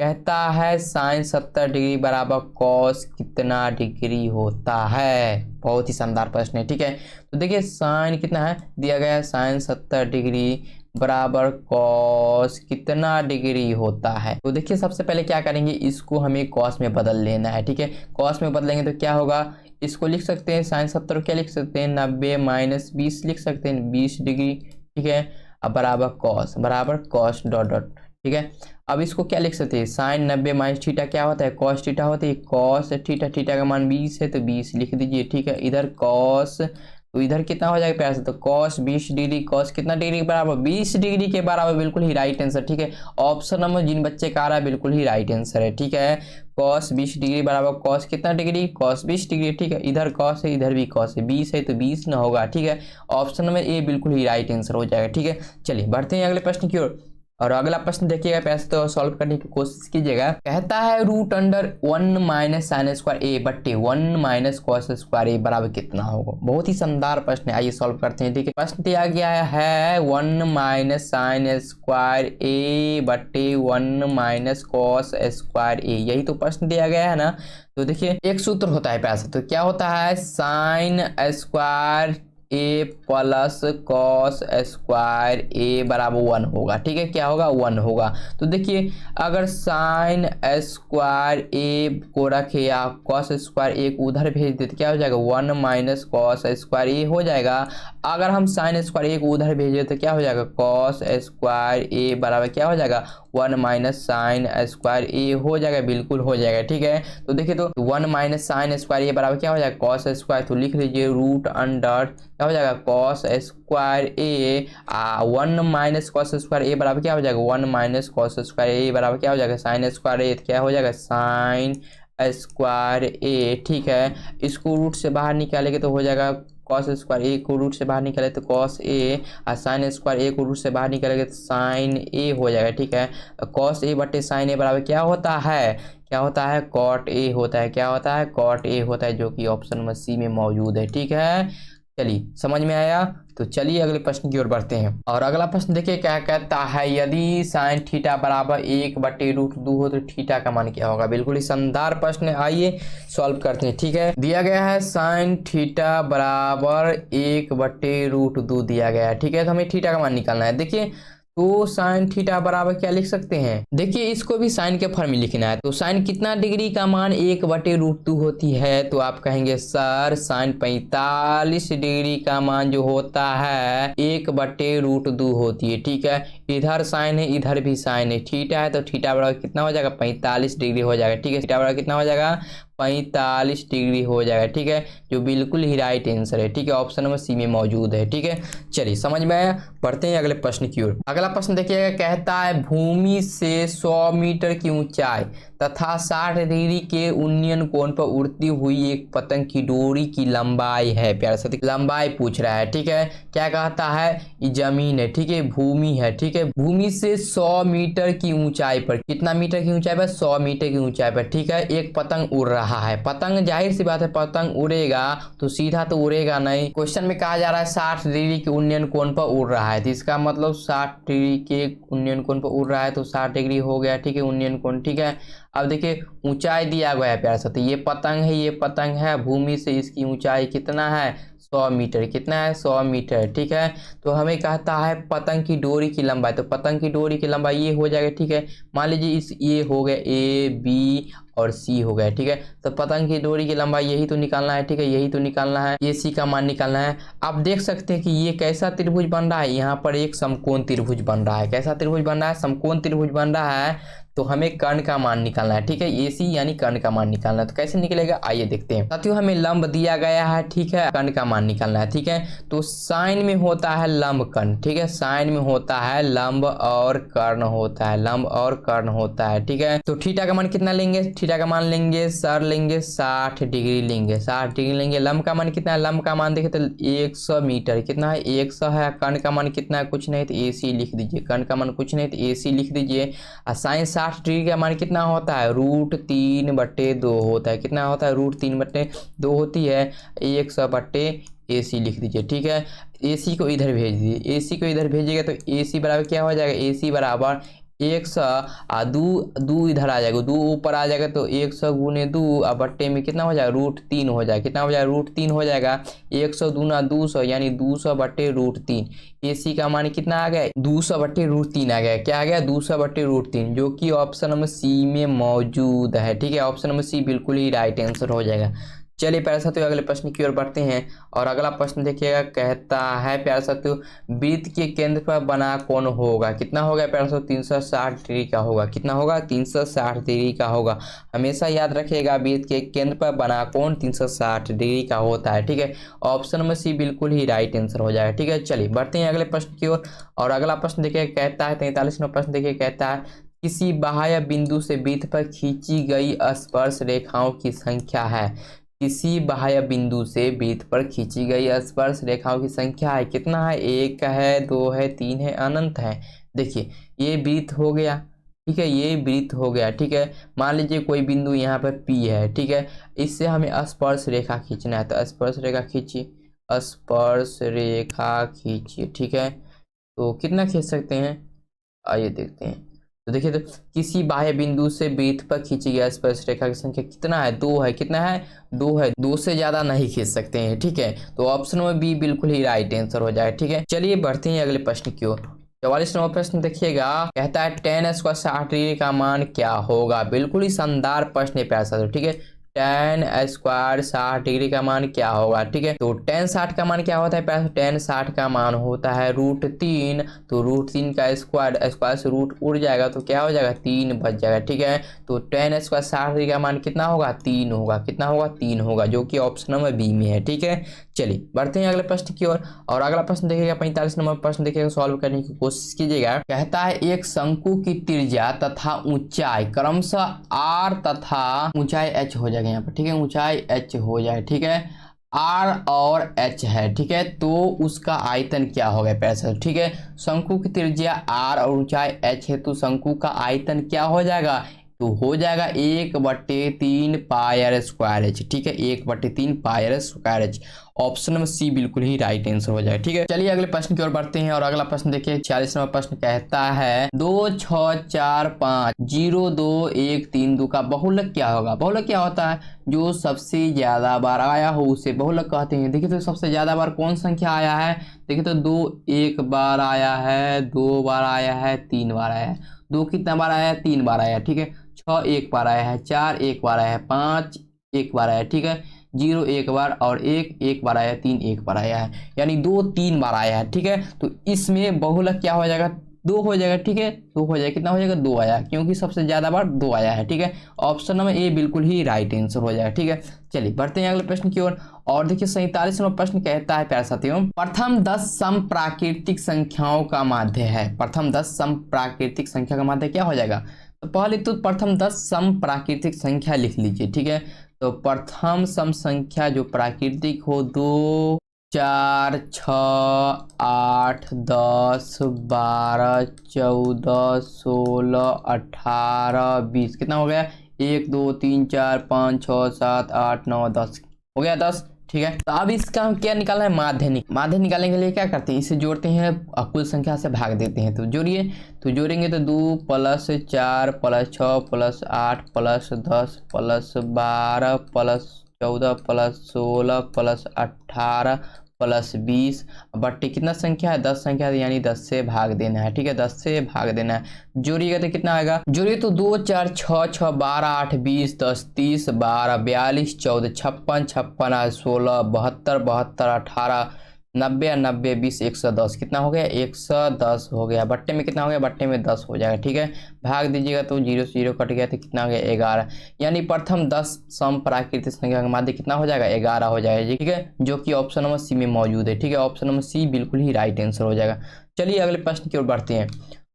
कहता है साइन 70 डिग्री बराबर कॉस कितना डिग्री होता है। बहुत ही शानदार प्रश्न है। ठीक है, तो देखिए साइन कितना है दिया गया है, साइन 70 डिग्री बराबर कॉस कितना डिग्री होता है। तो देखिए सबसे पहले क्या करेंगे, इसको हमें कॉस में बदल लेना है। ठीक है, कॉस में बदलेंगे तो क्या होगा, इसको लिख सकते हैं साइन 70 क्या लिख सकते हैं, 90 - 20 लिख सकते हैं, 20 डिग्री। ठीक है, अब बराबर कॉस डॉट डॉट। ठीक है, अब इसको क्या लिख सकते हैं, साइन 90 - थीटा क्या होता है, कॉस थीटा होता है, कॉस थीटा, थीटा का मान 20 है तो 20 लिख दीजिए। ठीक है, इधर कॉस, तो इधर कितना हो जाएगा प्यार से, तो कॉस 20 डिग्री, कॉस कितना डिग्री के बराबर, 20 डिग्री के बराबर, बिल्कुल ही राइट आंसर। ठीक है, ऑप्शन नंबर जिन बच्चे का आ रहा है बिल्कुल ही राइट आंसर है। ठीक है, कॉस 20 डिग्री बराबर कॉस कितना डिग्री, कॉस 20 डिग्री। ठीक है, इधर कॉस है इधर भी कॉस है, 20 है तो 20 ना होगा। ठीक है, ऑप्शन नंबर ए बिल्कुल ही राइट आंसर हो जाएगा। ठीक है, चलिए बढ़ते हैं अगले प्रश्न की ओर। और अगला प्रश्न देखिएगा पैसे तो सॉल्व करने की कोशिश कीजिएगा। कहता है √1 - साइन स्क्वायर ए बट्टे 1 - कॉस स्क्वायर ए बराबर कितना होगा। बहुत ही शानदार प्रश्न है, आइए सॉल्व करते हैं। ठीक है, प्रश्न दिया गया है 1 - साइन स्क्वायर ए बट्टे 1 - कॉस स्क्वायर ए, यही तो प्रश्न दिया गया है ना। तो देखिए एक सूत्र होता है पैसा, तो क्या होता है, साइन स्क्वायर ए प्लस कॉस स्क्वायर ए बराबर 1 होगा। ठीक है, क्या होगा, 1 होगा। तो देखिए अगर साइन स्क्वायर ए को रखे या कॉस स्क्वायर ए को उधर भेज दे तो क्या हो जाएगा, 1 - कॉस स्क्वायर ए हो जाएगा। अगर हम साइन स्क्वायर ए को उधर भेजे तो क्या हो जाएगा, कॉस स्क्वायर ए बराबर क्या हो जाएगा, 1 माइनस साइन स्क्वायर ए हो जाएगा, बिल्कुल हो जाएगा। ठीक है, तो देखिए तो 1 माइनस साइन स्क्वायर ए बराबर क्या हो जाएगा, कॉस स्क्वायर। तो लिख लीजिए रूट अंडर क्या हो जाएगा, कॉस स्क्वायर ए। 1 माइनस कॉस स्क्वायर ए बराबर क्या हो जाएगा, 1 माइनस कॉस स्क्वायर ए बराबर क्या हो जाएगा, साइन स्क्वायर ए। क्या हो जाएगा, साइन स्क्वायर ए। ठीक है, इसको रूट से बाहर निकालेंगे तो हो जाएगा कॉस स्क्वायर ए को रूट से बाहर निकाले तो कॉस ए, और साइन स्क्वायर ए को रूट से बाहर निकालेंगे तो साइन ए हो जाएगा। ठीक है, कॉस ए बटे साइन ए बराबर क्या होता है, क्या होता है, कॉट ए होता है। क्या होता है, कॉट ए होता है, जो कि ऑप्शन नंबर सी में मौजूद है। ठीक है, चलिए समझ में आया। तो चलिए अगले प्रश्न की ओर बढ़ते हैं। और अगला प्रश्न देखिए क्या कहता है, यदि साइन थीटा बराबर 1/√2 हो तो थीटा का मान क्या होगा। बिल्कुल ही शानदार प्रश्न है, आइए सॉल्व करते हैं। ठीक है, दिया गया है साइन थीटा बराबर 1/√2 दिया गया है। ठीक है, तो हमें थीटा का मान निकालना है। देखिए तो साइन थीटा बराबर क्या लिख सकते हैं, देखिए इसको भी साइन के फॉर्म में लिखना है। तो साइन कितना डिग्री का मान 1/√2 होती है, तो आप कहेंगे सर साइन 45 डिग्री का मान जो होता है 1/√2 होती है। ठीक है, इधर साइन है इधर भी साइन है, थीटा है तो थीटा बराबर कितना हो जाएगा, 45 डिग्री हो जाएगा। ठीक है, थीटा बराबर कितना हो जाएगा, 45 डिग्री हो जाएगा। ठीक है, जो बिल्कुल ही राइट आंसर है। ठीक है, ऑप्शन नंबर सी में मौजूद है। ठीक है, चलिए समझ में आया, बढ़ते हैं अगले प्रश्न की ओर। अगला प्रश्न देखिएगा, कहता है भूमि से 100 मीटर की ऊंचाई तथा 60 डिग्री के उन्नयन कोण पर उड़ती हुई एक पतंग की डोरी की लंबाई है। प्यारे साथी लंबाई पूछ रहा है। ठीक है, क्या कहता है, ये जमीन है। ठीक है, भूमि है। ठीक है, भूमि से 100 मीटर की ऊंचाई पर, कितना मीटर की ऊंचाई पर, 100 मीटर की ऊंचाई पर। ठीक है, एक पतंग उड़ रहा है। पतंग जाहिर सी बात है, पतंग उड़ेगा तो सीधा तो उड़ेगा नहीं। क्वेश्चन में कहा जा रहा है 60 डिग्री के उन्नयन कोण पर उड़ रहा है, तो इसका मतलब 60 डिग्री के उन्नयन कोण पर उड़ रहा है तो 60 डिग्री हो गया। ठीक है, उन्नयन कोण। ठीक है, अब देखिए ऊंचाई दिया गया है प्यारे साथी, ये पतंग है, ये पतंग है, भूमि से इसकी ऊंचाई कितना है, 100 मीटर। कितना है, 100 मीटर। ठीक है, तो हमें कहता है पतंग की डोरी की लंबाई, तो पतंग की डोरी की लंबाई ये हो जाएगा। ठीक है, मान लीजिए इस ये हो गया ए बी और सी हो गया। ठीक है, तो पतंग की डोरी की लंबाई यही तो निकालना है। ठीक है, यही तो निकालना है, ये सी का मान निकालना है। आप देख सकते हैं कि ये कैसा त्रिभुज बन रहा है, यहाँ पर एक समकोण त्रिभुज बन रहा है। कैसा त्रिभुज बन रहा है, समकोण त्रिभुज बन रहा है। तो हमें कर्ण का मान निकालना है। ठीक है, ए सी यानी कर्ण का मान निकालना है। तो कैसे निकलेगा, आइए देखते हैं। साथियों हमें लंब दिया गया है, ठीक है, कर्ण का मान निकालना है। ठीक है, तो साइन में होता है लंब कर्ण। ठीक है, साइन में होता है लंब और कर्ण होता है, लंब और कर्ण होता है। ठीक है, तो थीटा का मान कितना लेंगे, थीटा का मान लेंगे सर लेंगे 60 डिग्री लेंगे, 60 डिग्री लेंगे। लंब का मान कितना है, लंब का मान देखिए तो 100 मीटर। कितना है, 100 है। कर्ण का मान कितना है, कुछ नहीं तो ए सी लिख दीजिए, कर्ण का मान कुछ नहीं तो ए सी लिख दीजिए। और साइन 60 डिग्री का मान कितना होता है, √3/2 होता है। कितना होता है, √3/2 होती है। 100/AC लिख दीजिए। ठीक है, AC को इधर भेज दीजिए, AC को इधर भेजिएगा तो AC बराबर क्या हो जाएगा, AC बराबर 100 और दो इधर आ जाएगा, 2 ऊपर आ जाएगा तो 100 गुने 2 और बट्टे में कितना हो जाएगा, √3 हो जाएगा। कितना हो जाएगा, √3 हो जाएगा। 100 दूना 200 यानी 200/√3। AC का मान कितना आ गया, 200/√3 आ गया। क्या आ गया, 200/√3, जो कि ऑप्शन नंबर सी में मौजूद है। ठीक है, ऑप्शन नंबर सी बिल्कुल ही राइट आंसर हो जाएगा। चलिए प्यारे साथियों अगले प्रश्न की ओर बढ़ते हैं। और अगला प्रश्न देखिएगा, कहता है प्यारे साथियों वृत्त के केंद्र पर बना कोण होगा। कितना होगा प्यारे साथियों, 360 डिग्री का होगा। कितना होगा, 360 डिग्री का होगा। हमेशा याद रखिएगा वृत्त के केंद्र पर बना कोण 360 डिग्री का होता है। ठीक है, ऑप्शन नंबर सी बिल्कुल ही राइट आंसर हो जाएगा। ठीक है, चलिए बढ़ते हैं अगले प्रश्न की ओर। और अगला प्रश्न देखिए कहता है 43वां प्रश्न देखिए कहता है किसी बाह्य बिंदु से वृत्त पर खींची गई स्पर्श रेखाओं की संख्या है। किसी बाह्य बिंदु से वृत्त पर खींची गई स्पर्श रेखाओं की संख्या है। कितना है, 1 है, 2 है, 3 है, अनंत है। देखिए ये वृत्त हो गया। ठीक है, ये वृत्त हो गया। ठीक है, मान लीजिए कोई बिंदु यहाँ पर P है। ठीक है, इससे हमें स्पर्श रेखा खींचना है, तो स्पर्श रेखा खींचिए, स्पर्श रेखा खींचिए। ठीक है, तो कितना खींच सकते हैं, आइए देखते हैं। तो देखिए तो किसी बाह्य बिंदु से वृत्त पर खींची गई स्पर्श रेखा की संख्या कितना है, 2 है। कितना है, 2 है। 2 से ज्यादा नहीं खींच सकते हैं। ठीक है, तो ऑप्शन में बी बिल्कुल ही राइट आंसर हो जाए। ठीक है, चलिए बढ़ते हैं अगले प्रश्न की ओर। 44वां प्रश्न देखिएगा, कहता है tan² 60 डिग्री का मान क्या होगा। बिल्कुल ही शानदार प्रश्न है प्यारे साथियों। ठीक है, tan स्क्वायर 60 डिग्री का मान क्या होगा। ठीक है, तो tan 60 का मान क्या होता है प्यारे, tan 60 का मान होता है √3। तो √3 का स्क्वायर से रूट उड़ जाएगा तो क्या हो जाएगा, 3 बच जाएगा। ठीक है, तो tan स्क्वायर 60 डिग्री का मान कितना होगा, 3 होगा। कितना होगा, 3 होगा, जो कि ऑप्शन नंबर बी में है। ठीक है, चलिए बढ़ते हैं अगले प्रश्न की ओर। और अगला प्रश्न देखिएगा 45 नंबर प्रश्न देखिएगा, सॉल्व करने की कोशिश कीजिएगा। कहता है एक शंकु की त्रिज्या तथा ऊंचाई क्रमशः r तथा ऊंचाई h हो जाएगा यहाँ पर। ठीक है, ऊंचाई h हो जाए। ठीक है, r और h है। ठीक है, तो उसका आयतन क्या होगा पैसा। ठीक है, शंकु की त्रिज्या r और ऊंचाई h है, तो शंकु का आयतन क्या हो जाएगा, तो हो जाएगा 1/3 पाई स्क्वायर एच। ठीक है, 1/3 pi square h. Option number C बिल्कुल ही राइट आंसर हो जाए। ठीक है, चलिए अगले प्रश्न की ओर बढ़ते हैं। और अगला प्रश्न देखिए 46 नंबर प्रश्न कहता है 2 6 4 5 0 2 1 3 2 का बहुलक क्या होगा। बहुलक क्या होता है, जो सबसे ज्यादा बार आया हो उसे बहुलक कहते हैं। देखिए तो सबसे ज्यादा बार कौन संख्या आया है, देखिए तो 2 1 बार आया है, 2 बार आया है, 3 बार आया है। 2 कितना बार आया है, 3 बार आया है। ठीक है, 6 1 बार आया है, 4 1 बार आया है, 5 1 बार आया है। ठीक है, 0 1 बार और 1 1 बार आया है, 3 1 बार आया है, यानी 2 3 बार आया है। ठीक है, तो इसमें बहुलक क्या हो जाएगा, 2 हो जाएगा। ठीक है, 2 हो जाएगा। कितना हो जाएगा, 2 आया, क्योंकि सबसे ज्यादा बार 2 आया है। ठीक है, ऑप्शन नंबर ए बिल्कुल ही राइट आंसर हो जाएगा। ठीक है, चलिए बढ़ते हैं अगले प्रश्न की ओर। और देखिए 47 नंबर प्रश्न कहता है प्यारे साथियों, प्रथम 10 सम प्राकृतिक संख्याओं का माध्य है। प्रथम 10 सम प्राकृतिक संख्या का माध्य क्या हो जाएगा, तो पहले तो प्रथम 10 सम प्राकृतिक संख्या लिख लीजिए। ठीक है, तो प्रथम सम संख्या जो प्राकृतिक हो 2 4 6 8 10 12 14 16 18 20 कितना हो गया, 1 2 3 4 5 6 7 8 9 10 हो गया 10। ठीक है, तो अब इसका हम क्या निकालना है, माध्य। माध्य निकालने के लिए क्या करते हैं, इसे जोड़ते हैं कुल संख्या से भाग देते हैं। तो जोड़िए, तो जोड़ेंगे तो 2 + 4 + 6 + 8 + 10 + 12 + 14 + 16 + 18 + 20 बट्टे कितना संख्या है, 10 संख्या है, यानी 10 से भाग देना है। ठीक है, 10 से भाग देना है। जोड़िएगा तो कितना आएगा, जोड़िए तो 2 4 6 6 12 8 20 10 30 12 42 14 56 56 16 72 72 18 90 90 20 110 कितना हो गया, 110 हो गया। बट्टे में कितना हो गया, बट्टे में 10 हो जाएगा। ठीक है, भाग दीजिएगा तो 0 से 0 कट गया तो कितना हो गया, 11, यानी प्रथम 10 सम प्राकृतिक संख्या का माध्य कितना हो जाएगा, 11 हो जाएगा। ठीक है, जो कि ऑप्शन नंबर सी में मौजूद है। ठीक है, ऑप्शन नंबर सी बिल्कुल ही राइट आंसर हो जाएगा। चलिए अगले प्रश्न की ओर बढ़ते हैं।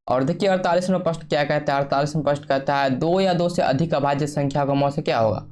और देखिए 48 नंबर प्रश्न क्या कहता है, 48 नंबर प्रश्न कहता है 2 या 2 से अधिक अभाज्य संख्या का मौसा क्या होगा।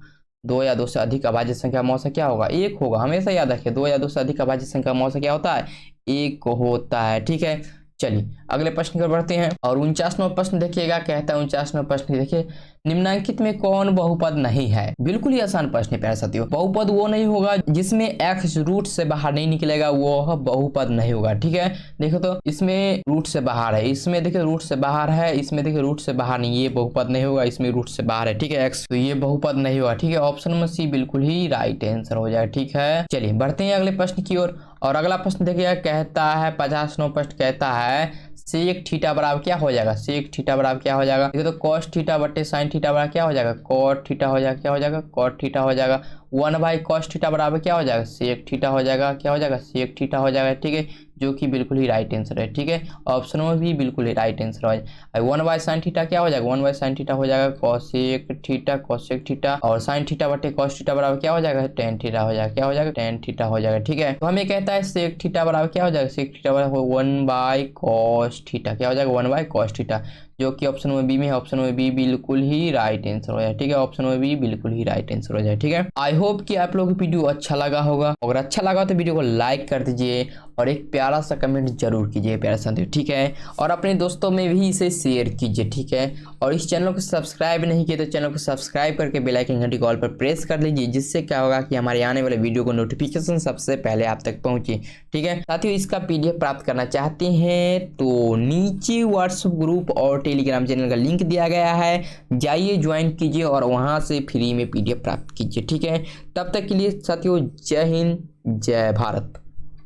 2 या 2 से अधिक अभाज्य संख्या मौसा क्या होगा, 1 होगा। हमेशा याद रखिए 2 या 2 से अधिक अभाज्य संख्या मौसा क्या होता है, 1 होता है। ठीक है, चलिए अगले प्रश्न की ओर बढ़ते हैं। और 49 नंबर प्रश्न देखिएगा, कहता है 49 नंबर प्रश्न देखिए, निम्नांकित में कौन बहुपद नहीं है। बिल्कुल ही आसान प्रश्न है प्यारे साथियों। बहुपद वो नहीं होगा जिसमें x रूट से बाहर नहीं निकलेगा, वो बहुपद नहीं होगा। ठीक है, देखो तो इसमें रूट से बाहर है, इसमें देखिए रूट से बाहर है, इसमें देखिए रूट से बाहर नहीं, ये बहुपद नहीं होगा। इसमें रूट से बाहर है, ठीक है x, तो ये बहुपद नहीं होगा। ठीक है, ऑप्शन नंबर सी बिल्कुल ही राइट आंसर हो जाए। ठीक है, चलिए बढ़ते हैं अगले प्रश्न की ओर। और अगला प्रश्न देखिए कहता है 50 नंबर प्रश्न कहता है सेक थीटा बराबर क्या हो जाएगा, सेक थीटा बराबर क्या हो जाएगा, देखो तो कॉस थीटा बटे साइन थीटा बराबर क्या हो जाएगा, कॉट थीटा हो जाएगा, क्या हो जाएगा, कॉट थीटा हो जाएगा। 1/cos थीटा बराबर क्या हो जाएगा, सेक थीटा हो जाएगा, क्या हो जाएगा, सेक थीटा हो जाएगा। ठीक है, जो कि बिल्कुल ही राइट आंसर है। ठीक है, ऑप्शन में भी बिल्कुल ही राइट आंसर हो जाएगा। 1/sin थीटा क्या हो जाएगा, 1/sin थीटा हो जाएगा कॉसेक थीटा, कॉसेक थीटा, और साइन थीटा बटे कॉस थीटा बराबर क्या हो जाएगा, टेन थीटा हो जाएगा, क्या हो जाएगा, टेन थीटा हो जाएगा। ठीक है, तो हमें कहता है सेक थीटा बराबर क्या हो जाएगा, सेक थीटा बराबर 1/cos थीटा, क्या हो जाएगा, 1/cos थीटा, जो कि ऑप्शन में बी में है। ऑप्शन में बी बिल्कुल ही राइट आंसर हो जाए। ठीक है, ऑप्शन में बी बिल्कुल ही राइट आंसर हो जाए। ठीक है, आई होप कि आप लोगों को वीडियो अच्छा लगा होगा। अगर अच्छा लगा तो वीडियो को लाइक कर दीजिए और एक प्यारा सा कमेंट जरूर कीजिए प्यारे साथियों। ठीक है, और अपने दोस्तों में भी इसे शेयर कीजिए। ठीक है, और इस चैनल को सब्सक्राइब नहीं किए तो चैनल को सब्सक्राइब करके बेल आइकन घंटी कॉल पर प्रेस कर लीजिए, जिससे क्या होगा कि हमारे आने वाले वीडियो को नोटिफिकेशन सबसे पहले आप तक पहुंचे। ठीक है साथियों, इसका PDF प्राप्त करना चाहते हैं तो नीचे व्हाट्सएप ग्रुप और टेलीग्राम चैनल का लिंक दिया गया है, जाइए ज्वाइन कीजिए और वहां से फ्री में PDF प्राप्त कीजिए। ठीक है, तब तक के लिए साथियों जय हिंद, जय भारत।